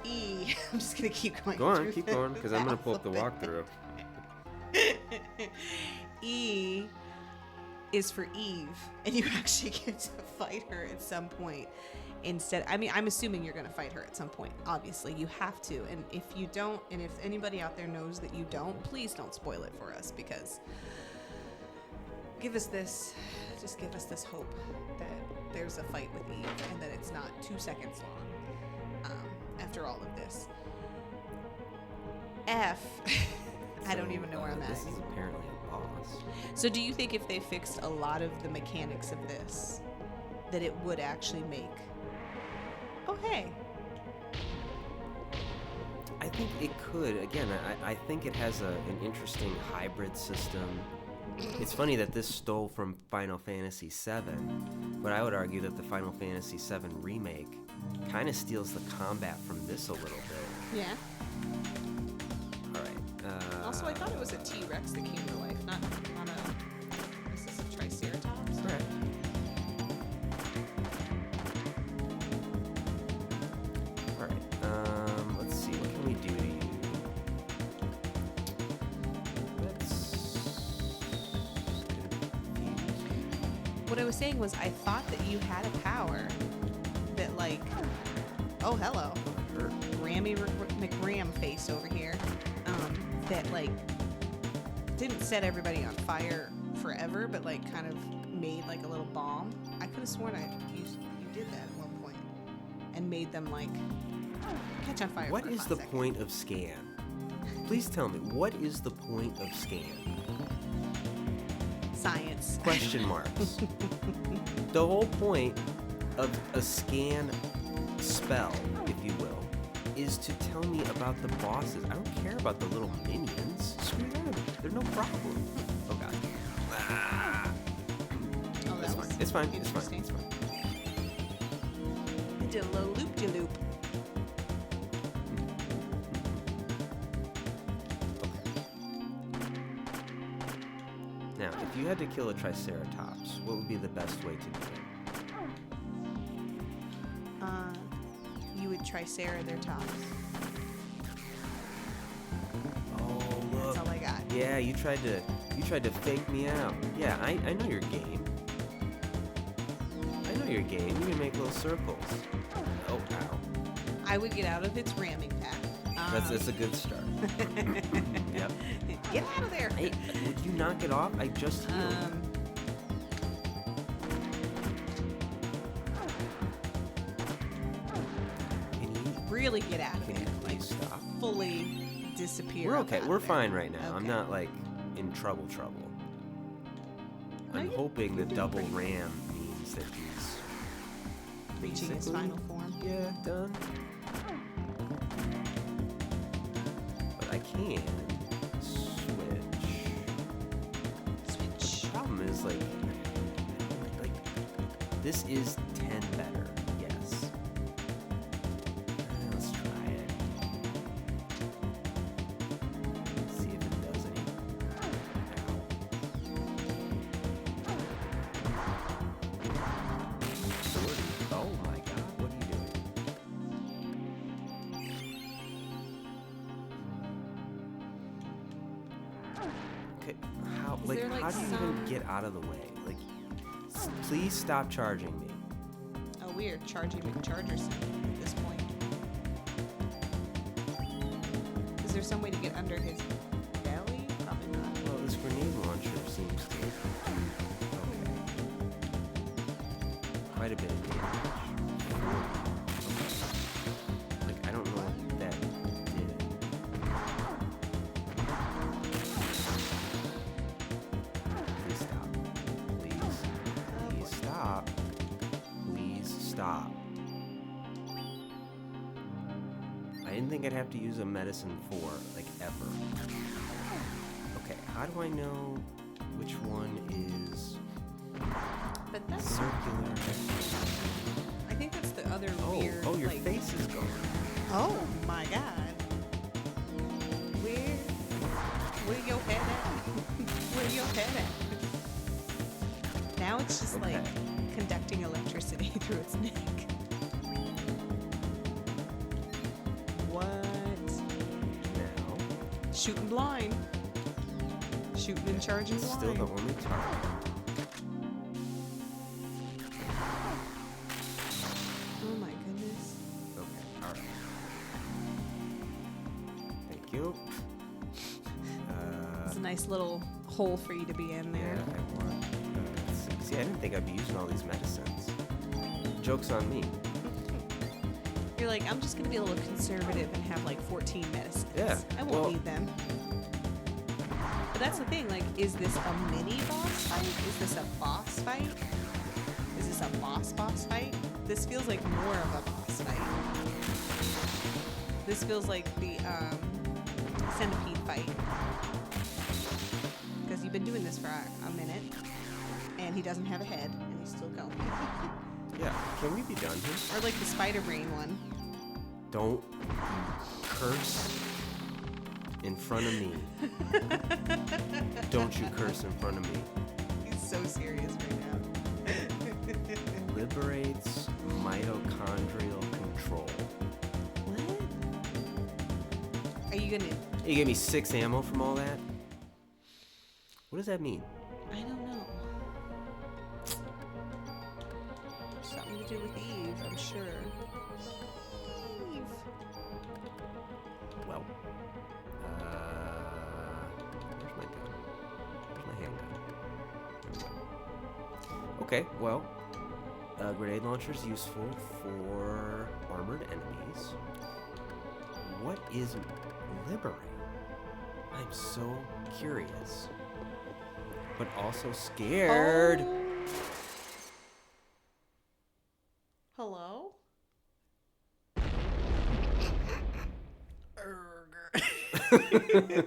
E, I'm just gonna keep going. Go on, through keep the going, because I'm going to pull up the alphabet. walkthrough. E is for Eve, and you actually get to fight her at some point. Instead, I mean, I'm assuming you're going to fight her at some point. Obviously, you have to. And if you don't, and if anybody out there knows that you don't, please don't spoil it for us, because just give us this hope that there's a fight with Eve and that it's not 2 seconds long after all of this. F. I don't even know where I'm at This is anymore. apparently a boss. So do you think if they fixed a lot of the mechanics of this, that it would actually make... Oh, hey. I think it could. Again, I think it has an interesting hybrid system. It's funny that this stole from Final Fantasy VII, but I would argue that the Final Fantasy VII remake kind of steals the combat from this a little bit. Yeah. All right. Also, I thought it was a T-Rex that came to life, not a... Is this a Triceratops? Correct. All right. Let's see. What can we do to you? What I was saying was I thought that you had a power that, like... Oh, hello. Hurt. Rammy McRam face over here. That, like, didn't set everybody on fire forever, but, like, kind of made, like, a little bomb. I could have sworn you did that at one point and made them, like, catch on fire. What for a is hot the second. point of scan? Please tell me, what is the point of scan? Science. Question marks. The whole point of a scan spell, if you will, is to tell me about the bosses. I don't care about the little minions. Screw them. They're no problem. Oh god. Ah. Oh, that was It's fine. It's fine. interesting. It's fine. I did a little loop-de-loop. Now, if you had to kill a Triceratops, what would be the best way to do it? You would Tricera their tops. Oh, That's look. all I got. Yeah, you tried to fake me out. Yeah, I know your game. I know your game. You can make little circles. Oh, ow. I would get out of its ramming path. That's a good start. Yep. Get out of there. Hey, would you knock it off? I just healed. Can you Really get out of Can there. you please stop? Fully disappear. We're up okay. out We're of there. fine right now. I'm Okay. not like in trouble. No, I'm you're- hoping the you're doing double pretty good. ram means that he's Reaching his basically- final form. Yeah, done. But I can switch. Switch. The problem is like this is 10 better. Yes. Let's try it. See if it does any. Oh my god, what are you doing? Okay, how Is like there, like, how do you some- even get out of the way? Like please stop charging me. Oh, weird. Charging McChargers at this point. Is there some way to get under his belly? Probably not. Well, this grenade launcher seems to quite a bit of damage. Like I don't know what that did. Please stop. Please stop. Please stop. I didn't think I'd have to use a medicine for, like, ever. Okay, how do I know which one is But that's. circular? I think that's the other Oh, weird. oh, your like, face is gone. Oh my god. Where your head at? Where your head at? Now it's just like Okay. conducting electricity through its neck. What? Now, Shooting blind. Shooting and charging it's blind. still the only target. Oh my goodness. Okay, alright. Thank you. It's a nice little hole for you to be in Yeah, there. I want. See, I didn't think I'd be using all these medicines. Joke's on me. You're like, I'm just gonna be a little conservative and have like 14 medicines. Yeah, I won't well- need them. But that's the thing, like, is this a mini boss fight? Is this a boss fight? Is this a boss fight? This feels like more of a boss fight. This feels like the centipede fight. Because you've been doing this for a minute, and he doesn't have a head, and he's still going. Yeah, can we be done here? Or like the spider brain one. Don't curse in front of me. Don't you curse in front of me. He's so serious right now. Liberates mitochondrial control. What? Are you gonna? You gave me 6 ammo from all that? What does that mean? I don't know. Something to do with Eve, I'm sure. Eve. Well, where's my gun? Where's my handgun? Okay, well, grenade launcher is useful for armored enemies. What is liberate? I'm so curious, but also scared. Oh. Hello?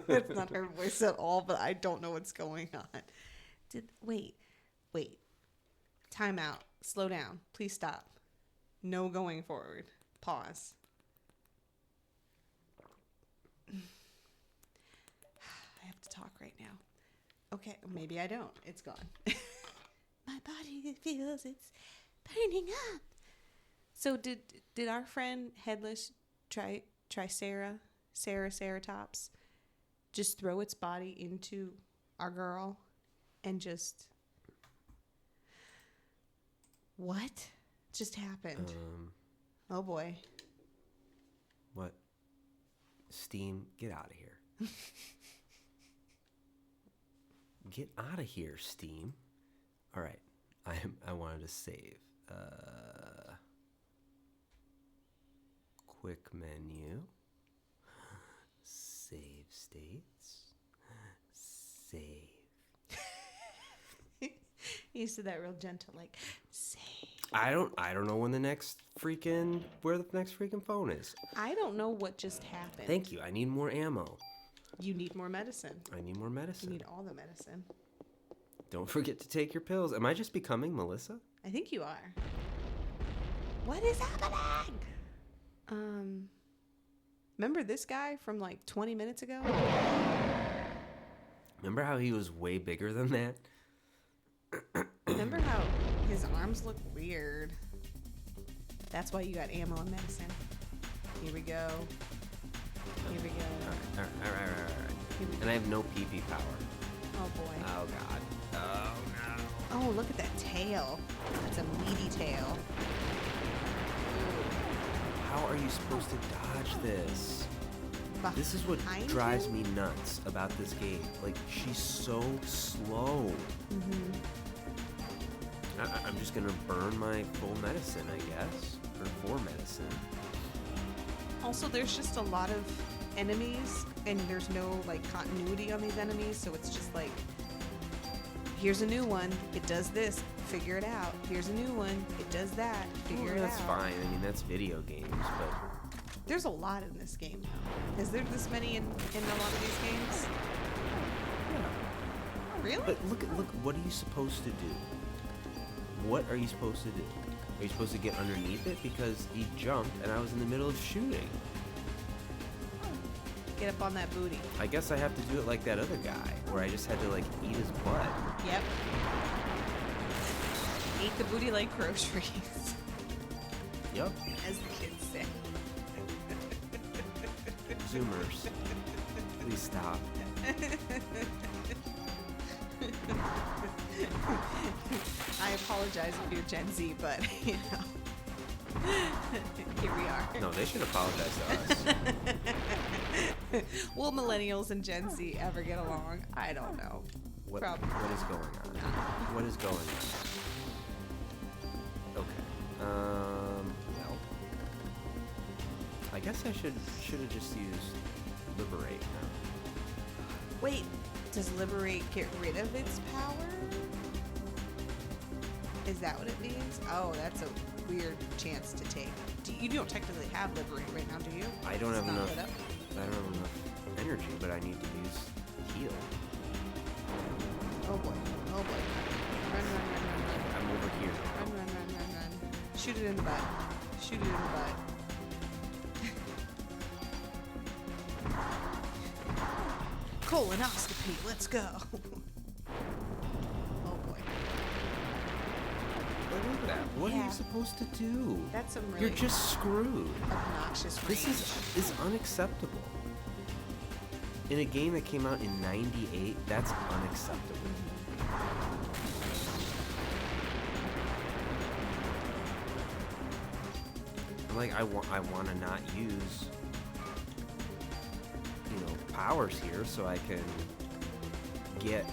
That's not her voice at all, but I don't know what's going on. Wait. Time out. Slow down. Please stop. No going forward. Pause. I have to talk right now. Okay, maybe I don't. It's gone. My body feels it's burning up. So did our friend Headless Triceratops just throw its body into our girl and just... What just happened? Oh boy. What? Steam, get out of here. Get out of here, Steam. All right. I wanted to save. Quick menu. Save states. Save. You said that real gentle, like, save. I don't know when where the next freaking phone is. I don't know what just happened. Thank you. I need more ammo. You need more medicine. I need more medicine. You need all the medicine. Don't forget to take your pills. Am I just becoming Melissa? I think you are. What is happening? Remember this guy from like 20 minutes ago? Remember how he was way bigger than that? Remember how his arms look weird? That's why you got ammo and medicine. Here we go. Here we go. All right. Here we And go. I have no PP power. Oh boy. Oh, God. Oh, no. Oh, look at that tail. That's a meaty tail. Ooh. How are you supposed to dodge this? This is what Behind drives you? me nuts about this game. Like, she's so slow. Mm-hmm. I'm just going to burn my full medicine, I guess. Or 4 medicine. Also, there's just a lot of enemies, and there's no like continuity on these enemies, so it's just like, here's a new one, it does this, figure it out. Here's a new one, it does that, figure it out. That's fine. I mean, that's video games, but... There's a lot in this game, though. Is there this many in a lot of these games? Really? But look, what are you supposed to do? What are you supposed to do? Are you supposed to get underneath it? Because he jumped and I was in the middle of shooting. Get up on that booty. I guess I have to do it like that other guy, where I just had to like eat his butt. Yep. Eat the booty like groceries, Yup. as the kids say. Zoomers. Please stop. I apologize if you're Gen Z, but you know, here we are. No, they should apologize to us. Will millennials and Gen Z ever get along? I don't know. What Probably. is going on? What is going on? Okay. Well, I guess I should have just used liberate. Huh? Wait, does liberate get rid of its power? Is that what it means? Oh, that's a weird chance to take. You don't technically have liberate right now, do you? I don't It's have not enough. lit up? I don't have enough energy, but I need to use heal. Oh boy. Oh boy. Run. I'm over here. Run. Shoot it in the butt. Shoot it in the butt. Colonoscopy, let's go. Oh boy. Look at that. What are Yeah. you supposed to do? That's some really You're just screwed. obnoxious range. This is unacceptable. In a game that came out in '98, that's unacceptable. Like I want to not use, powers here so I can get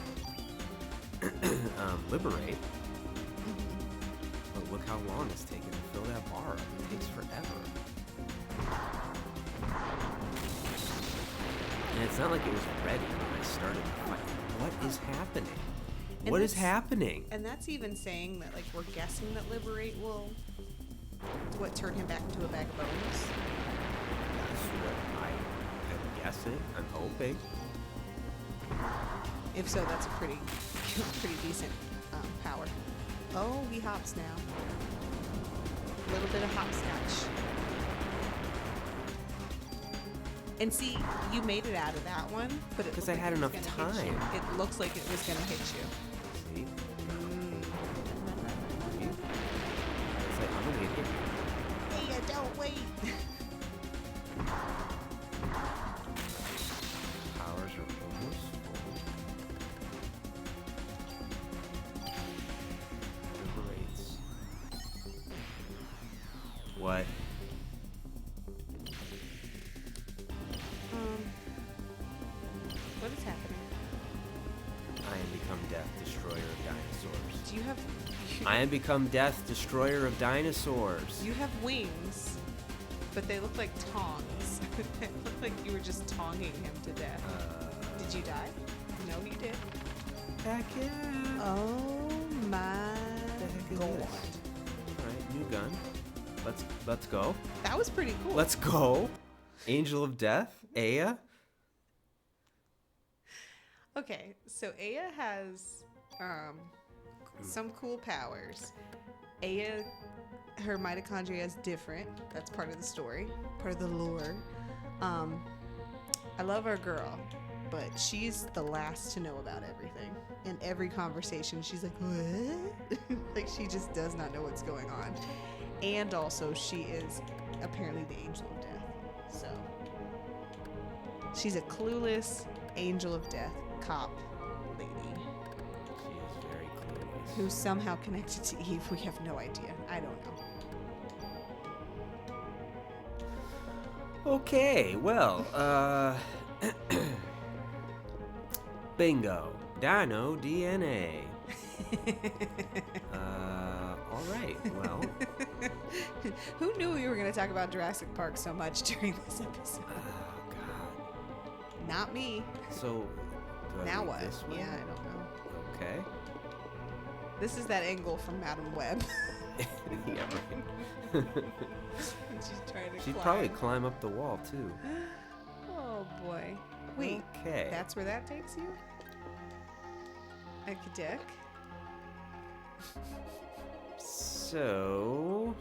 liberate. But look how long it's taken to fill that bar up. It takes forever. And it's not like it was ready when I started the fight. What is happening? And What is that's- happening? And that's even saying that, like, we're guessing that Liberate will, what, turn him back into a bag of bones? That's what I'm guessing. I'm hoping. If so, that's a pretty decent power. Oh, he hops now. A little bit of hopscotch. And see, you made it out of that one, but it 'Cause looked I like had it was enough gonna hit you. time. It looks like it was gonna hit you. See? It's like, I'm gonna get hit. Hey, don't wait. Powers are almost full. Liberates. What? What is happening? I am become death, destroyer of dinosaurs. Do you have? I am become death, destroyer of dinosaurs. You have wings, but they look like tongs. They look like you were just tonging him to death. Did you die? No, he did. Heck yeah. Oh my heck is god. this? Alright, new gun. Let's go. That was pretty cool. Let's go. Angel of Death, Aya. Okay, so Aya has some cool powers. Aya, her mitochondria is different. That's part of the story, part of the lore. I love our girl, but she's the last to know about everything. In every conversation, she's like, what? Like, she just does not know what's going on. And also, she is apparently the angel of death. So, she's a clueless angel of death cop lady She is very clueless. who's somehow connected to Eve. We have no idea. I don't know. Okay, well, bingo. Dino DNA. Alright, well. Who knew we were going to talk about Jurassic Park so much during this episode? Oh, God. Not me. So, do I Now read what? this one? Yeah, I don't know. Okay. This is that angle from Madam Web. Yeah, right. She's trying to She'd climb. probably climb up the wall, too. Oh boy. Wait. Okay. That's where that takes you? Like a dick? So...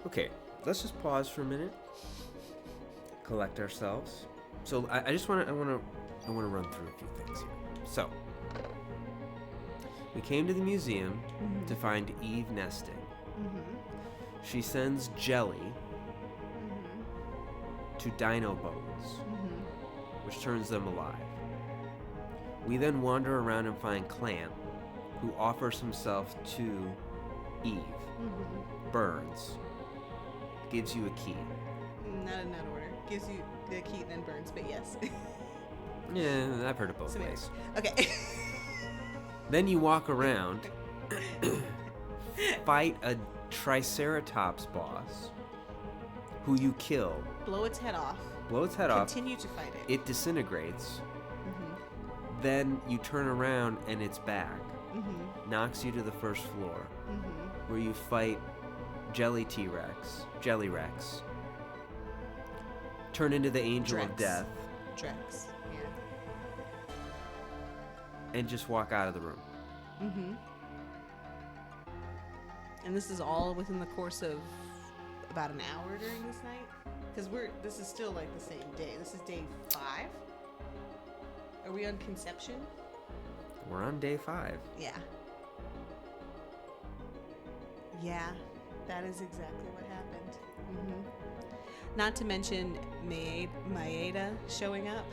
Okay, let's just pause for a minute. Collect ourselves. So I want to run through a few things here. So we came to the museum to find Eve nesting. She sends Jelly to Dino Bones, which turns them alive. We then wander around and find Clamp, who offers himself to Eve. Burns. Gives you a key. Not in that order. Gives you the key, then burns, but yes. Yeah, I've heard it both Similar. ways. Okay. Then you walk around, fight a Triceratops boss, who you kill, Blow its head off. blow its head off, Continue to fight it. it disintegrates, then you turn around and it's back, knocks you to the first floor, where you fight Jelly Rex, turn into the Angel of Drex. Death, Drex. Yeah. and just walk out of the room. And this is all within the course of about an hour during this night? Because this is still like the same day. This is day 5? Are we on conception? We're on day 5. Yeah. Yeah, that is exactly what happened. Not to mention Maeda showing up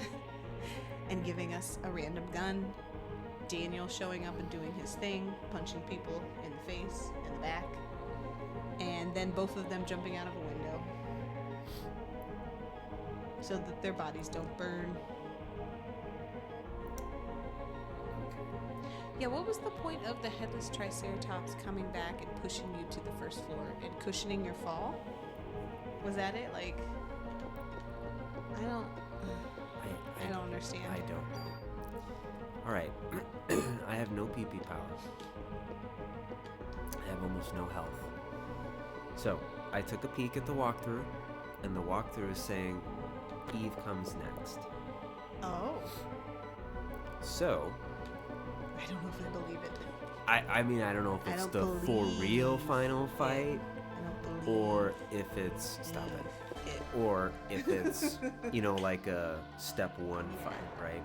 and giving us a random gun. Daniel showing up and doing his thing, punching people in the face and the back. And then both of them jumping out of a window so that their bodies don't burn. Yeah, what was the point of the headless Triceratops coming back and pushing you to the first floor and cushioning your fall? Was that it? Like, I don't. I don't understand. I don't know. All right. I have no pee-pee power. I have almost no health. So, I took a peek at the walkthrough, and the walkthrough is saying Eve comes next. Oh. So, I don't know if I believe it. I mean, I don't know if I it's don't the for real believe final fight, I don't believe or if it's, stop it, or if it's, like a step one fight, right?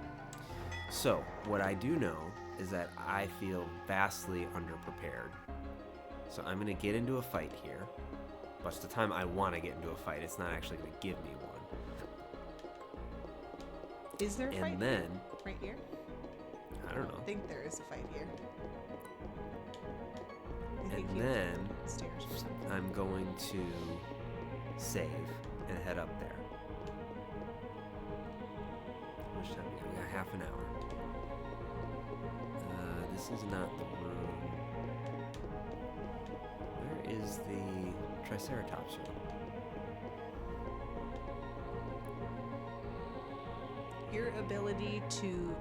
So, what I do know is that I feel vastly underprepared. So I'm going to get into a fight here. Much of the time I want to get into a fight, it's not actually going to give me one. Is there a fight? And then, Right here? I don't know. I think there is a fight here. I think And you then have to go upstairs or something. I'm going to save and head up there. How much time do we got? We got half an hour. This is not the room. Where is the Triceratops room? Your ability to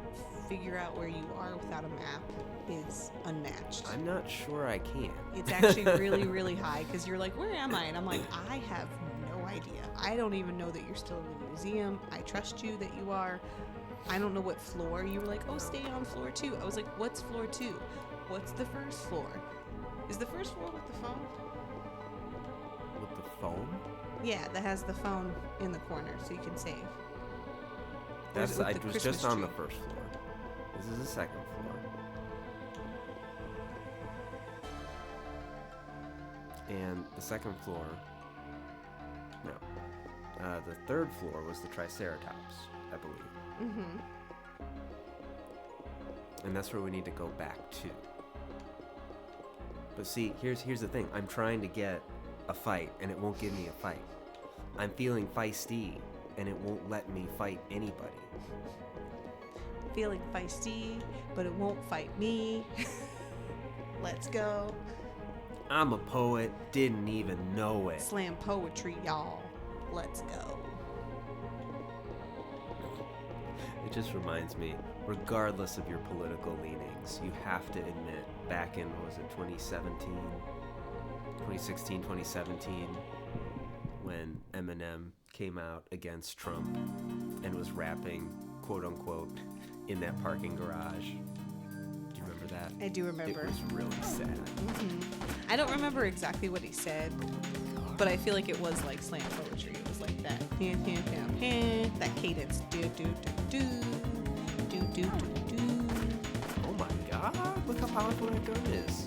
figure out where you are without a map is unmatched. I'm not sure I can. It's actually really, really high because you're like, where am I? And I'm like, I have no idea. I don't even know that you're still in the museum. I trust you that you are. I don't know what floor. You were like, oh, stay on floor 2. I was like, what's floor 2? What's the first floor? Is the first floor with the phone? With the phone? Yeah, that has the phone in the corner so you can save. Or is That's it with I the was Christmas just on the tree? first floor. This is the second floor. And the second floor, no. The third floor was the Triceratops, I believe. Mm-hmm. And that's where we need to go back to. But see, here's the thing. I'm trying to get a fight, and it won't give me a fight. I'm feeling feisty, and it won't let me fight anybody. Feeling feisty, but it won't fight me. Let's go. I'm a poet, didn't even know it. Slam poetry, y'all. Let's go. It just reminds me, regardless of your political leanings, you have to admit, back in, what was it, 2016, 2017, when Eminem came out against Trump and was rapping, quote unquote, in that parking garage. Do you remember that? I do remember. It was really sad. I don't remember exactly what he said, but I feel like it was like slam poetry. It was like that, that cadence, do do do do, do do do do. Oh my God! Look how powerful that gun is.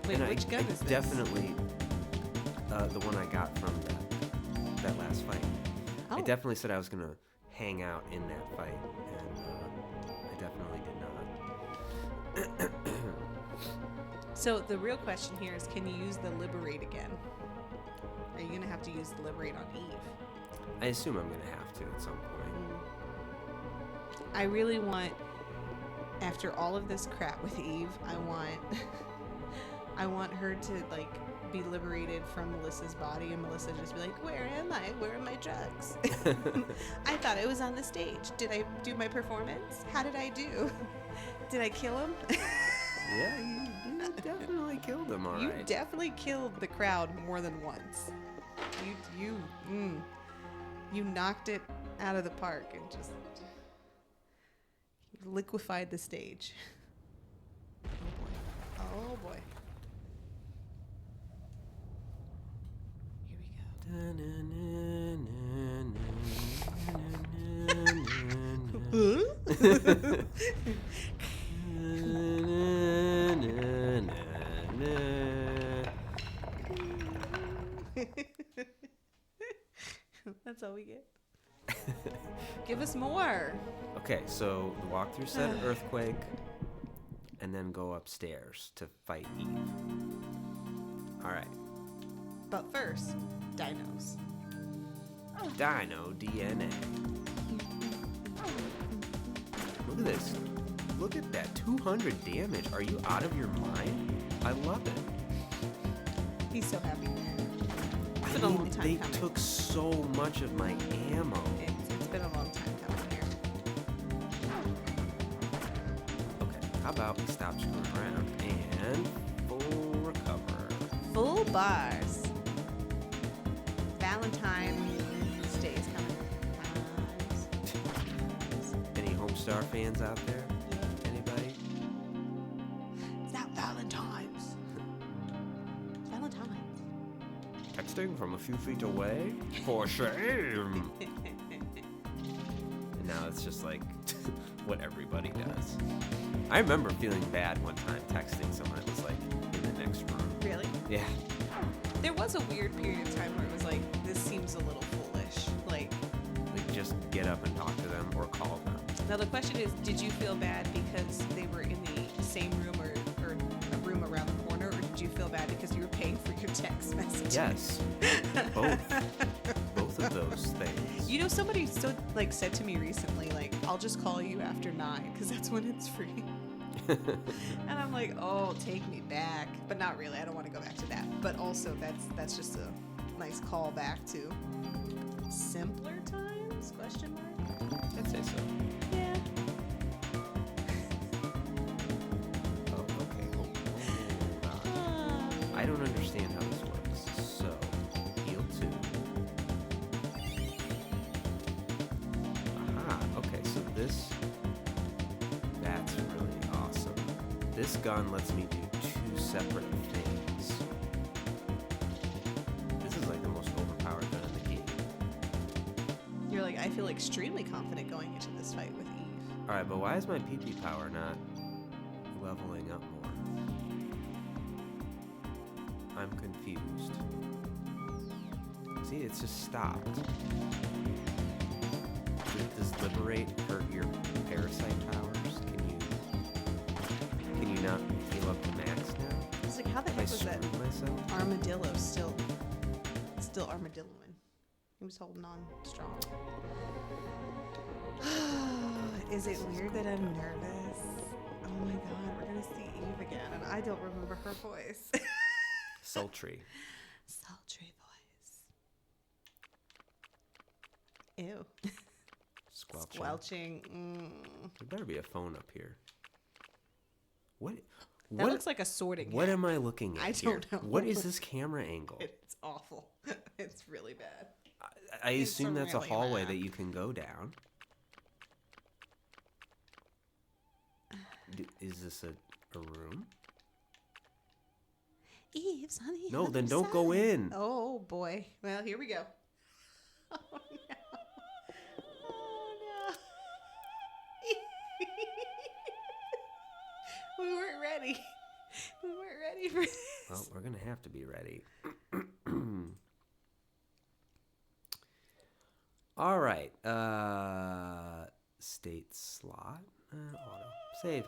Wait, And which gun is this? Definitely the one I got from that last fight. I Oh. definitely said I was gonna hang out in that fight, and I definitely did not. So the real question here is, can you use the liberate again? Are you gonna have to use the liberate on Eve? I assume I'm gonna have to at some point. I really want, after all of this crap with Eve, I want her to like be liberated from Melissa's body, and Melissa just be like, where am I? Where are my drugs? I thought I was on the stage. Did I do my performance? How did I do? Did I kill him? Yeah, you definitely killed him, all You right. definitely killed the crowd more than once. You knocked it out of the park and just liquefied the stage. Oh boy. Here we go. That's all we get. Give us more. Okay, so the walkthrough said earthquake, and then go upstairs to fight Eve. All right. But first, dinos. Dino DNA. Look at this. Look at that. 200 damage. Are you out of your mind? I love it. He's so happy. been a long time They coming. took so much of my ammo. It's been a long time coming here. Okay, how about we stop screwing around and full recover. Full bars. Valentine's Day is coming. Any Homestar fans out there? Anybody? It's not Valentine's. It's Valentine's. Texting from a few feet away? For shame! And now it's just like what everybody does. I remember feeling bad one time texting someone that was like in the next room. Really? Yeah. There was a weird period of time where it was like, this seems a little foolish. Like, Just get up and talk to them or call them. now the question is, did you feel bad because they were in the same room or a room around the corner, or did you feel bad because you were paying for your text messages? Yes. Both. Both of those things. You know, somebody still like said to me recently, like, I'll just call you after 9 because that's when it's free. And I'm like, oh, take me back. But not really. I don't want to go back to that. But also, that's just a nice callback to simpler times? Question mark? I'd say so. Yeah. Oh, okay. Hold on. I don't understand how this works. So, heal 2. Aha. Okay, so that's really awesome. This gun lets me do 2 separate things. This is like the most overpowered gun in the game. You're like, I feel extremely confident going into this fight with Eve. Alright, but why is my PP power not leveling up more? I'm confused. See, it's just stopped. Does Liberate hurt your Parasite powers? Can you not heal up to max now? It's like, how the Have I heck was that screwed myself? armadillo still armadilloing? He was holding on strong. Is it weird that I'm nervous? Oh my god, we're gonna see Eve again, and I don't remember her voice. Sultry. Sultry voice. Ew. Squelching. Squelching. There better be a phone up here. What? That looks like a sorting What hat. am I looking at I here? don't know. What is this camera angle? It's awful. It's really bad. I It's assume that's a really hallway bad. that you can go down. Is this a room? Eve's on the No, other then don't go side. in. Oh boy. Well, here we go. Oh no. Oh no. We weren't ready. We weren't ready for this. Well, we're gonna have to be ready. All right. State slot. Auto. Save.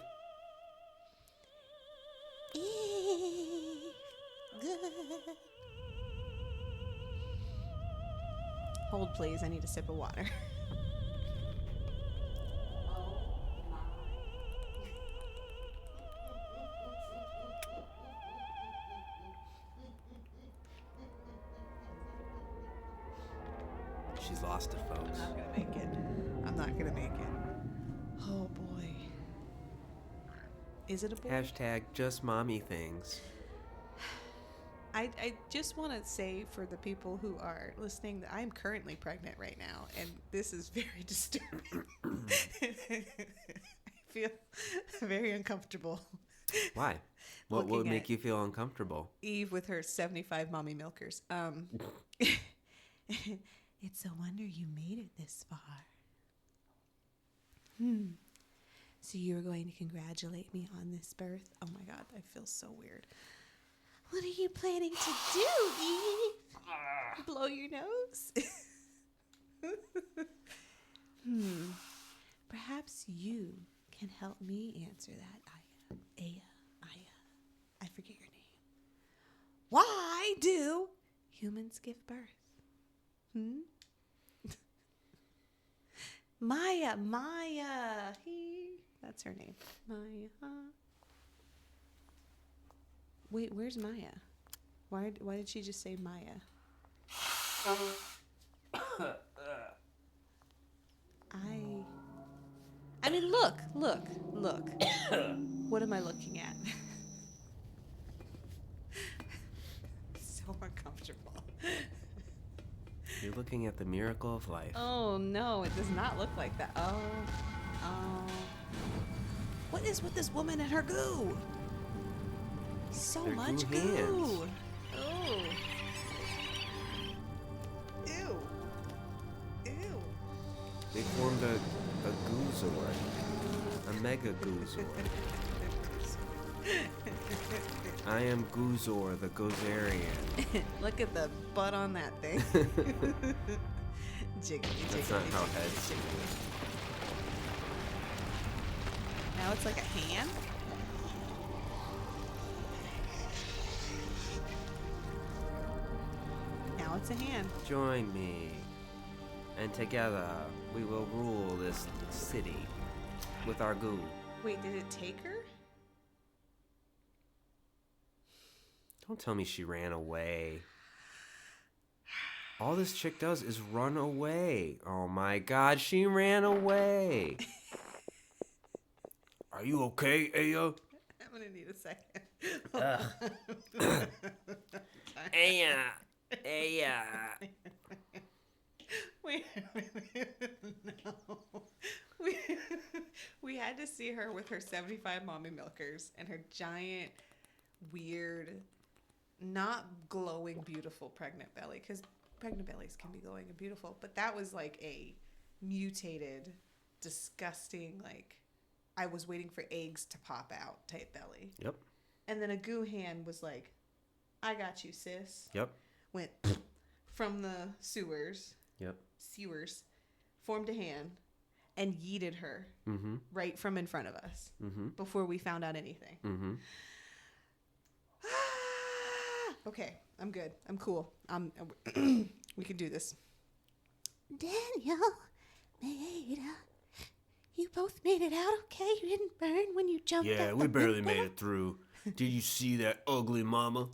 Hold, please. I need a sip of water. She's lost it, folks. I'm not gonna make it. I'm not gonna make it. Oh boy. Is it a boy? Hashtag just mommy things. I just want to say for the people who are listening that I'm currently pregnant right now, and this is very disturbing. I feel very uncomfortable. Why? What would Looking make at you feel uncomfortable? Eve with her 75 mommy milkers. It's a wonder you made it this far. So you were going to congratulate me on this birth? Oh my God, I feel so weird. What are you planning to do, Eve? Blow your nose? Perhaps you can help me answer that, Aya. I forget your name. Why do humans give birth? Maya. That's her name. Maya. Wait, where's Maya? Why did she just say Maya? I mean, look. What am I looking at? So uncomfortable. You're looking at the miracle of life. Oh no, it does not look like that. Oh. What is with this woman and her goo? So They're much goo hands. goo. Oh. Ew. Ew. They formed a goozord. A mega goozord. I am Goozor, the Gozerian. Look at the butt on that thing. Jiggly, That's jiggly, not how jiggly, heads. jiggly. Now it's like a hand? Now it's a hand. Join me, and together we will rule this city with our goo. Wait, did it take her? Don't tell me she ran away. All this chick does is run away. Oh my god, she ran away. Are you okay, Aya? I'm gonna need a second. Hey, Wait a minute. No. We had to see her with her 75 mommy milkers and her giant, weird, not glowing, beautiful pregnant belly. Because pregnant bellies can be glowing and beautiful. But that was like a mutated, disgusting, like, I was waiting for eggs to pop out type belly. Yep, And then a goo hand was like, I got you, sis. yep, Went from the sewers, yep. formed a hand, and yeeted her Mm-hmm, right from in front of us mm-hmm, before we found out anything. mm-hmm. Okay, I'm good. I'm cool. We can do this. Daniel, Maida, you both made it out okay? You didn't burn when you jumped out Yeah, the we barely window? made it through. Did you see that ugly mama?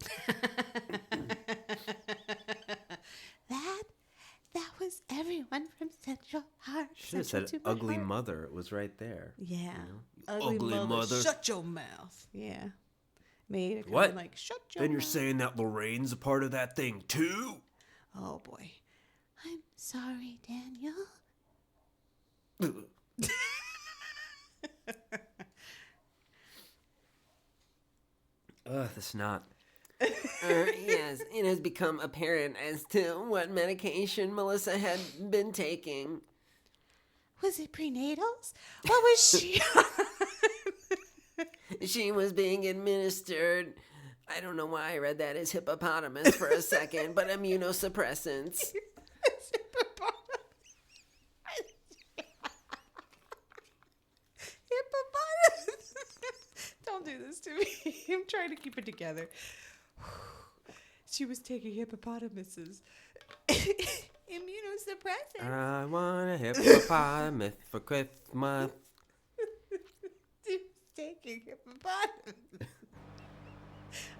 That was everyone from Central Park. Should have Central said to my ugly heart. mother. It was right there. Yeah. ugly mother. Shut your mouth. Yeah. Made it What? like, shut your Then you're mouth. saying that Lorraine's a part of that thing too? Oh boy. I'm sorry, Daniel. Ugh, the snot. yes, it has become apparent as to what medication Melissa had been taking. Was it prenatals? What was she on? She was being administered. I don't know why I read that as hippopotamus for a second, but immunosuppressants. Hippopotamus. Don't do this to me. I'm trying to keep it together. She was taking hippopotamuses. Immunosuppressants. I want a hippopotamus for Christmas. She was taking hippopotamus.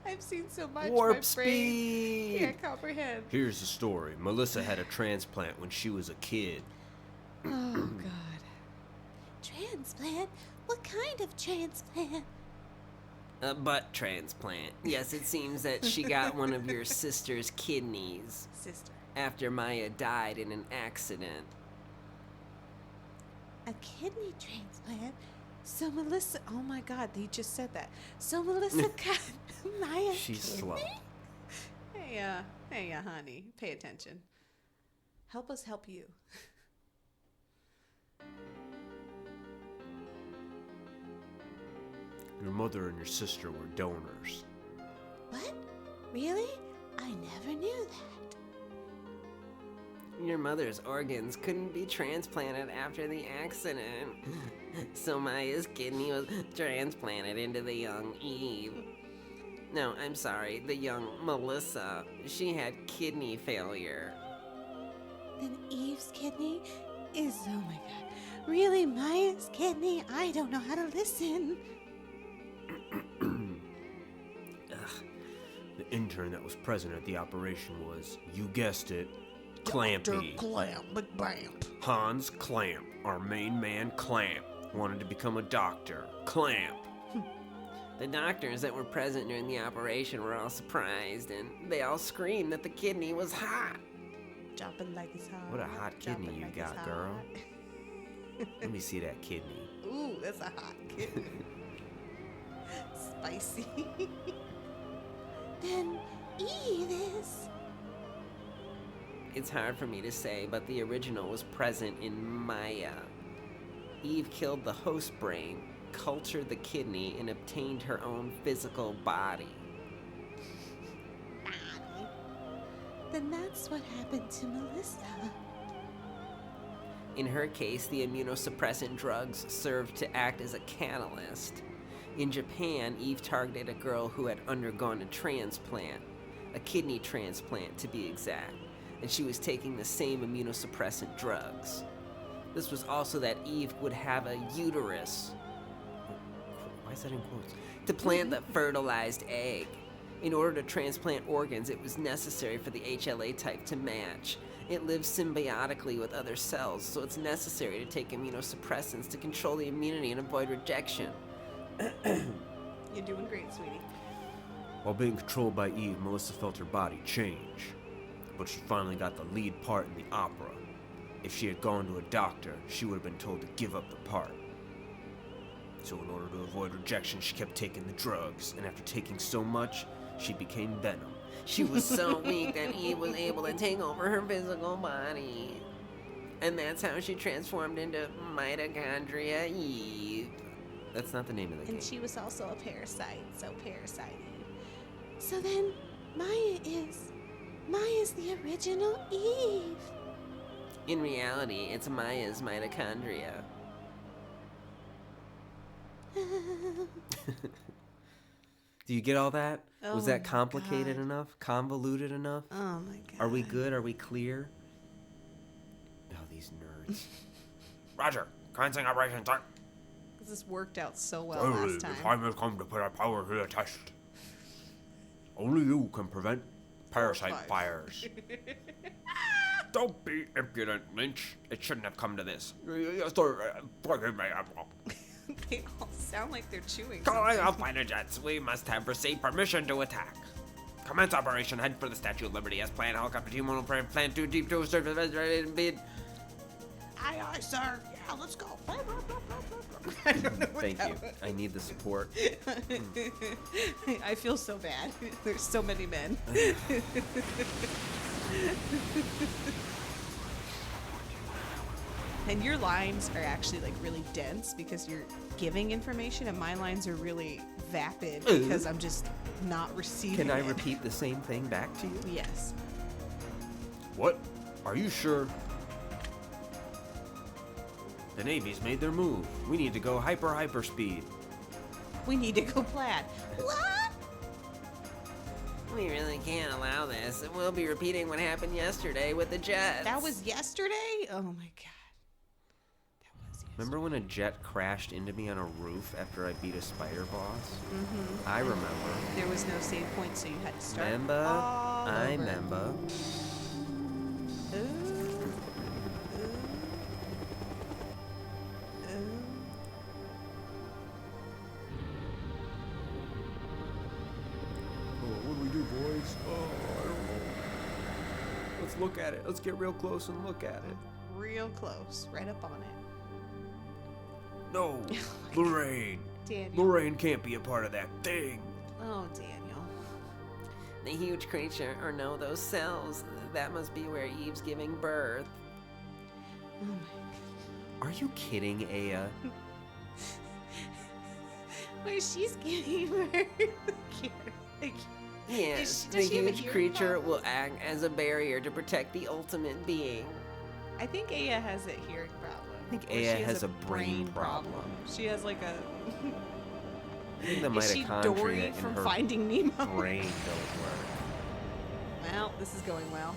I've seen so much. Warp my brain speed. can't comprehend. Here's the story. Melissa had a transplant when she was a kid. Oh, God. Transplant? What kind of transplant? A butt transplant. Yes, it seems that she got one of your sister's kidneys Sister. after Maya died in an accident. A kidney transplant? So Melissa, oh my God, they just said that. So Melissa got Maya's She's kidney? slow. Hey, honey, pay attention. Help us help you. Your mother and your sister were donors. What? Really? I never knew that. Your mother's organs couldn't be transplanted after the accident. So Maya's kidney was transplanted into the young Eve. No, I'm sorry, the young Melissa. She had kidney failure. Then Eve's kidney is, oh my God, really Maya's kidney? I don't know how to listen. The intern that was present at the operation was, you guessed it, Clampy. Clamp McBamp. Hans Clamp, our main man Clamp, wanted to become a doctor. Clamp. The doctors that were present during the operation were all surprised, and they all screamed that the kidney was hot. Jumping like it's hot. What a hot kidney jumping you like got, it's girl. hot. Let me see that kidney. Ooh, that's a hot kidney. Spicy. Then Eve is. It's hard for me to say, but the original was present in Maya. Eve killed the host brain, cultured the kidney, and obtained her own physical body. Then that's what happened to Melissa. In her case, the immunosuppressant drugs served to act as a catalyst. In Japan, Eve targeted a girl who had undergone a transplant, a kidney transplant to be exact, and she was taking the same immunosuppressant drugs. This was also that Eve would have a uterus. Why is that in quotes? To plant the fertilized egg. In order to transplant organs, it was necessary for the HLA type to match. It lives symbiotically with other cells, so it's necessary to take immunosuppressants to control the immunity and avoid rejection. You're doing great, sweetie. While being controlled by Eve, Melissa felt her body change. But she finally got the lead part in the opera. If she had gone to a doctor, she would have been told to give up the part. So in order to avoid rejection, she kept taking the drugs, and after taking so much, she became Venom. She was so weak that Eve was able to take over her physical body. And that's how she transformed into Mitochondria Eve. That's not the name of the game. And she was also a parasite, so parasite Eve. So then Maya's the original Eve. In reality, it's Maya's mitochondria. Do you get all that? Was Oh that my complicated God. enough? Convoluted enough? Oh my god. Are we good? Are we clear? Oh, these nerds. Roger. Commencing operation start. This worked out so well last time. time has come to put our power to the test. Only you can prevent parasite fires. Don't be impudent, Lynch. It shouldn't have come to this. They all sound like they're chewing. Calling all fighter jets. We must have received permission to attack. Commence operation. Head for the Statue of Liberty as planned. Helicopter team will plan too deep to surface bid. Aye, aye, sir. Yeah, let's go. I don't know what Thank that you. was. I need the support. I feel so bad. There's so many men. And your lines are actually like really dense because you're giving information, and my lines are really vapid because I'm just not receiving Can I it. repeat the same thing back to you? Yes. What? Are you sure? The Navy's made their move. We need to go hyper speed. We need to go plaid. What? We really can't allow this. We'll be repeating what happened yesterday with the jets. That was yesterday? Oh my god. That was yesterday. Remember when a jet crashed into me on a roof after I beat a spider boss? Mm-hmm. I remember. There was no save point, so you had to start. Remember? all I over. remember. Ooh. Ooh. Oh, what do we do, boys? Oh, I don't know. Let's look at it. Let's get real close and look at it. Real close, right up on it. No, Lorraine. Daniel. Lorraine can't be a part of that thing. Oh, Daniel. The huge creature, or no, those cells. That must be where Eve's giving birth. Oh my god. Are you kidding, Aya? Where she's getting hurt. Yes, the does she have a huge hearing creature problem? will act as a barrier to protect the ultimate being. I think Aya has a hearing problem. I think Or Aya she has a brain problem. She has like a. I think the Is she mitochondria Dory in from her Finding Nemo? brain don't work. Well, this is going well.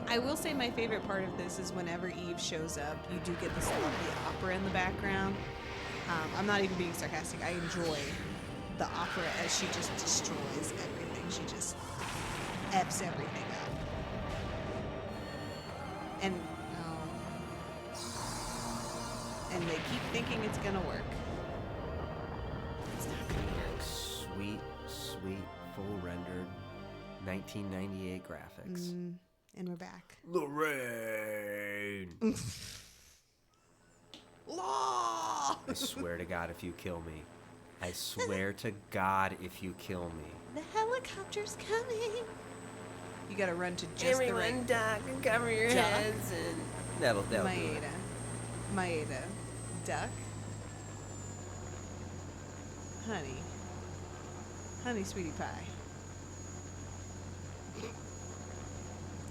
I will say my favorite part of this is whenever Eve shows up, you do get this lovely opera in the background. I'm not even being sarcastic. I enjoy the opera as she just destroys everything. She just F's everything up. And and they keep thinking it's gonna work. It's not gonna work. Sweet, sweet, full rendered 1998 graphics. And we're back. Lorraine! Law! I swear to God if you kill me. I swear to God if you kill me. The helicopter's coming. You gotta run to just Everyone the right. duck and cover your Duck. heads and That'll do it. Maeda. Duck. Honey, sweetie pie.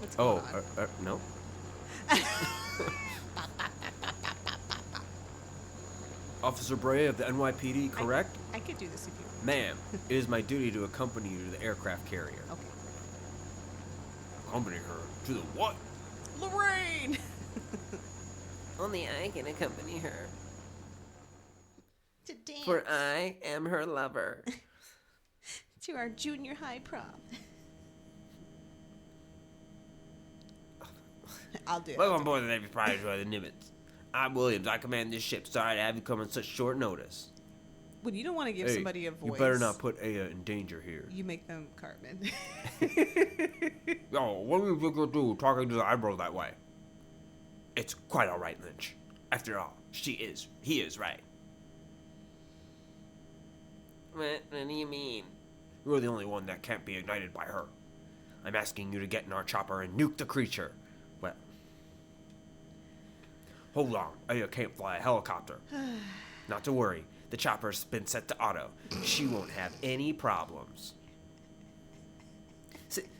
What's going on? No. Officer Bray of the NYPD, correct? I could do this if you want. Ma'am, it is my duty to accompany you to the aircraft carrier. Okay. Accompany her to the what? Lorraine! only I can accompany her. To dance. For I am her lover. To our junior high prom. I'll do it. Welcome aboard the Navy Prize by the Nimitz. I'm Williams. I command this ship. Sorry to have you come on such short notice. When you don't want to give somebody a voice, You better not put Aya in danger here. you make them Cartman. Yo, what do you think you'll do talking to the Admiral that way? It's quite all right, Lynch. After all, he is right. What do you mean? You're the only one that can't be ignited by her. I'm asking you to get in our chopper and nuke the creature. Well, hold on. Aya can't fly a helicopter. Not to worry. The chopper's been set to auto. She won't have any problems.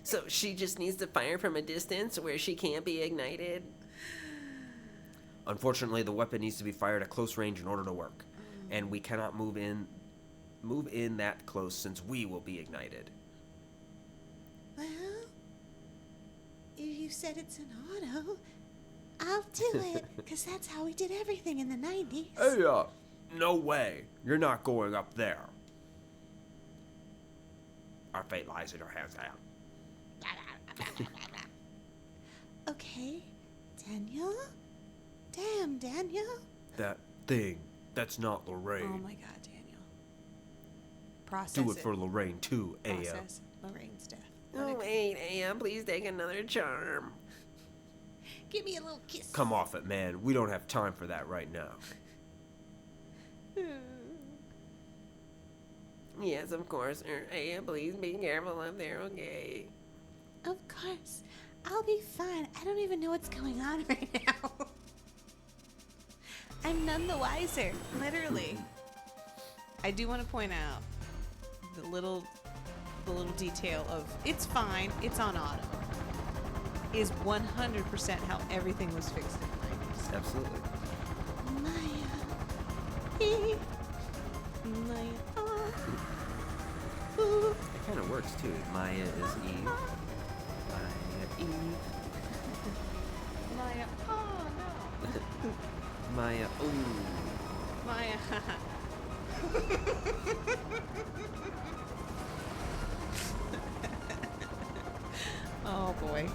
So she just needs to fire from a distance where she can't be ignited? Unfortunately, the weapon needs to be fired at close range in order to work. And we cannot move in that close since we will be ignited. Well, if you said it's an auto, I'll do it, because that's how we did everything in the 90s. Hey, no way. You're not going up there. Our fate lies in our hands now. Okay, Daniel? Damn, Daniel. That thing, that's not Lorraine. Oh my god, Daniel. Process Do it for Lorraine too, Aya. Process Lorraine's death. Oh, wait, Aya, please take another charm. Give me a little kiss. Come off it, man. We don't have time for that right now. Yes, of course. Aya, please be careful up there, okay? Of course. I'll be fine. I don't even know what's going on right now. I'm none the wiser, literally. I do want to point out the little detail of it's fine, it's on auto, is 100% how everything was fixed in the 90s. Absolutely. Maya. Maya. Ooh. It kind of works too. Maya is Eve. Maya Eve. Maya. Oh no. Maya. Ooh. Maya. Oh boy.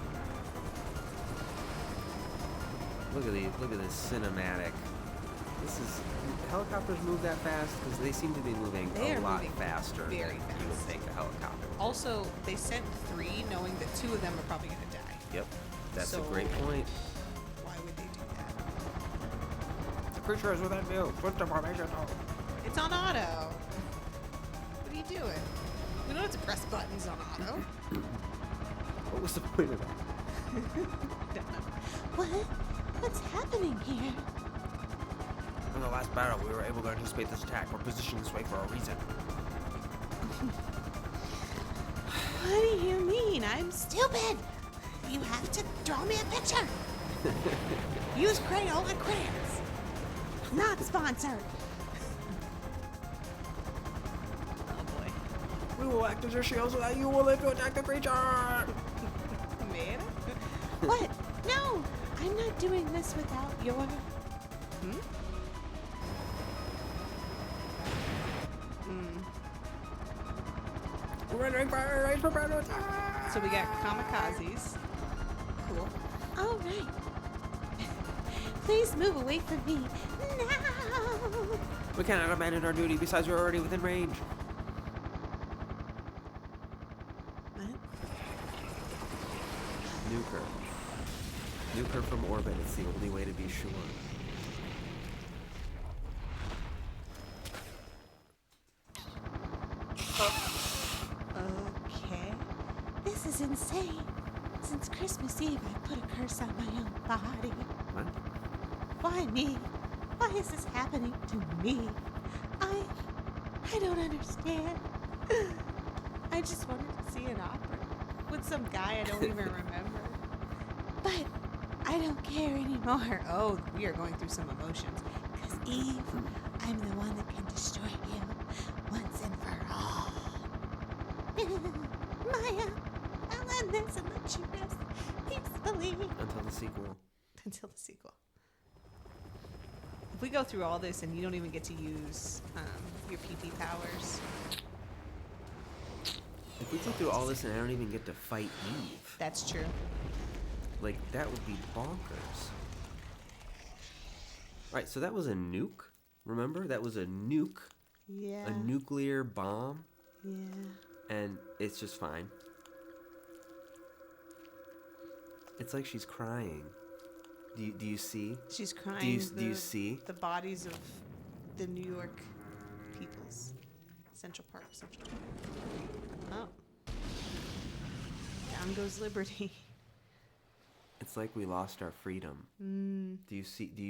Look at this cinematic. Helicopters move that fast because they seem to be moving They a are lot moving faster than very you would fast. think a helicopter. Also, they sent 3 knowing that 2 of them are probably going to die. Yep, that's So- a great point. Why would they do that? The creature is within view. Switch to formation. It's on auto. What are you doing? We don't have to press buttons on auto. What was the point of that? What? What's happening here? In the last battle, we were able to anticipate this attack. We're positioned this way for a reason. What do you mean? I'm stupid. You have to draw me a picture. Use Crayola crayons. Not sponsored. Oh boy. We will act as your shields so that you will live to attack the creature. Man. What? No, I'm not doing this without your. We're rendering fire prepare to attack. So we got kamikazes. Cool. All right. Please move away from me. No! We cannot abandon our duty. Besides, we're already within range. What? Nuke her. Nuke her from orbit. It's the only way to be sure. Okay. This is insane. Since Christmas Eve, I put a curse on my own body. What? Why me? Why is this happening to me? I don't understand. I just wanted to see an opera with some guy I don't even remember. But I don't care anymore. Oh, we are going through some emotions. Because Eve, I'm the one that can destroy you once and for all. Maya, I'll end this and let you rest peacefully. Until the sequel. Until the sequel. If we go through all this and you don't even get to use your PP powers, If we go through all this and I don't even get to fight Eve, that's true. like, that would be bonkers. Right, so that was a nuke. Remember? That was a nuke. Yeah. A nuclear bomb. Yeah. And it's just fine. It's like she's crying. Do you see? She's crying. Do you see? the bodies of the New York peoples? Central Park. Oh. Down goes liberty. It's like we lost our freedom. Do you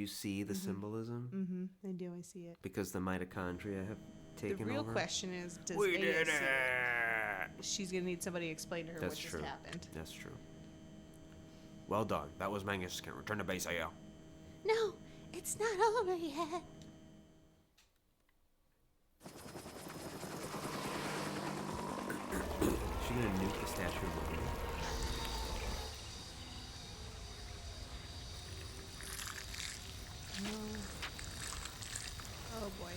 see the symbolism? Mm-hmm. I do. I see it. Because the mitochondria have taken The real over? question is, does We Aya did say it! she's gonna need somebody to explain to her That's what true. just happened? That's true. Well done. That was magnificent. Return to base, Aya. No, it's not over yet. She gonna nuke the Statue of Liberty? No. Oh boy.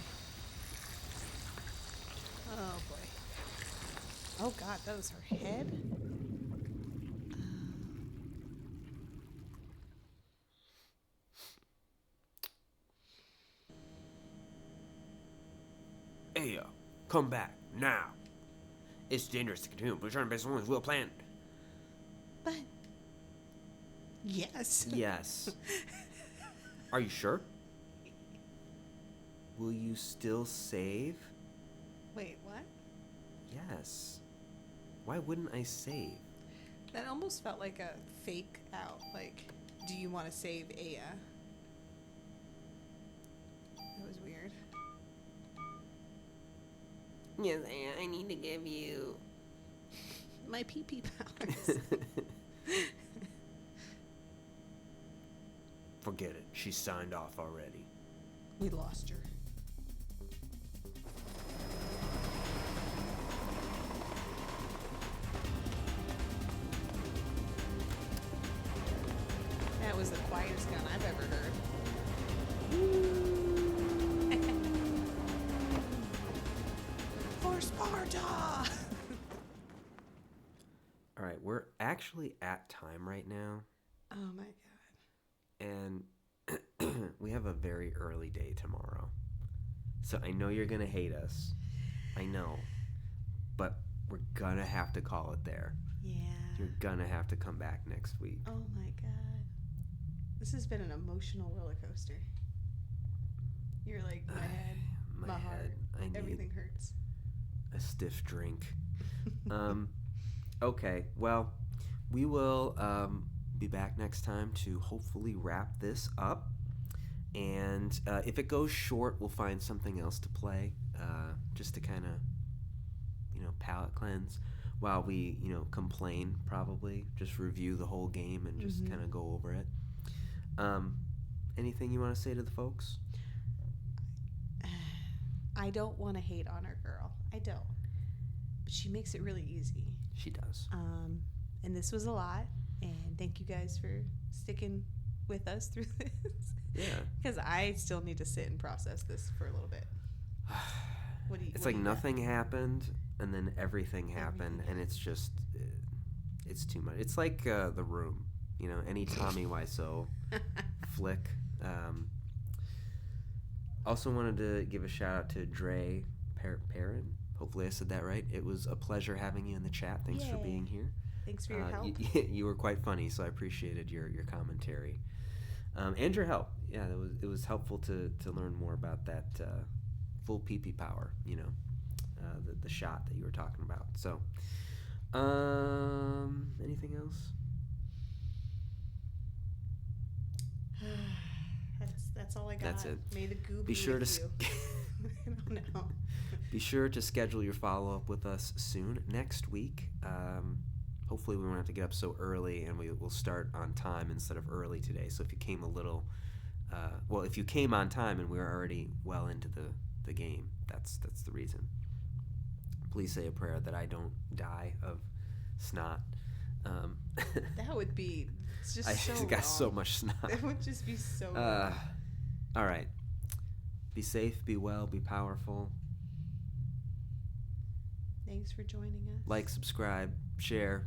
Oh boy. Oh god, that was her head? Aya, come back now. It's dangerous to continue. Return to base as well planned. But. Yes. Yes. Are you sure? Will you still save? Wait, what? Yes. Why wouldn't I save? That almost felt like a fake out. Like, do you want to save Aya? That was weird. Yes, I need to give you. My PP powers. Forget it. She signed off already. We lost her. That was the quietest gun I've ever heard. For Sparta! All right, we're actually at time right now, Oh my god. and we have a very early day tomorrow. So I know you're gonna hate us. I know, but we're gonna have to call it there. Yeah. You're gonna have to come back next week. Oh my god. This has been an emotional roller coaster. You're like, my head, my heart, head. I need everything hurts. a stiff drink. Okay, well, we will be back next time to hopefully wrap this up. And if it goes short, we'll find something else to play, just to kind of, palate cleanse while we, complain. Probably just review the whole game and just kind of go over it. Anything you want to say to the folks? I don't want to hate on our girl. I don't. But she makes it really easy. She does. And this was a lot. And thank you guys for sticking with us through this. Yeah. Because I still need to sit and process this for a little bit. What do you? It's what like do you got? nothing happened and then everything happened, and it's just, it's too much. It's like The Room, any Tommy Wiseau flick. Also wanted to give a shout out to Dre Perrin. Hopefully I said that right. It was a pleasure having you in the chat. Thanks for Yay. being here. Thanks for your help. You were quite funny, so I appreciated your commentary. And your help. Yeah, it was helpful to learn more about that full PP power, the shot that you were talking about. So, anything else? That's all I got. That's it. May the goo Be sure with to you. I don't know. Be sure to schedule your follow-up with us soon next week. Hopefully we won't have to get up so early, and we will start on time instead of early today. So if you came a little, if you came on time and we were already well into the game, that's the reason. Please say a prayer that I don't die of snot. That would be just I so got wrong. so much snot. That would just be so wrong. All right. Be safe, be well, be powerful. Thanks for joining us. Like, subscribe, share,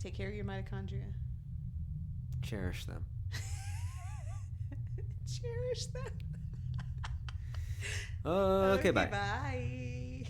Take care of your mitochondria. cherish them. Cherish them. Okay, bye. Bye.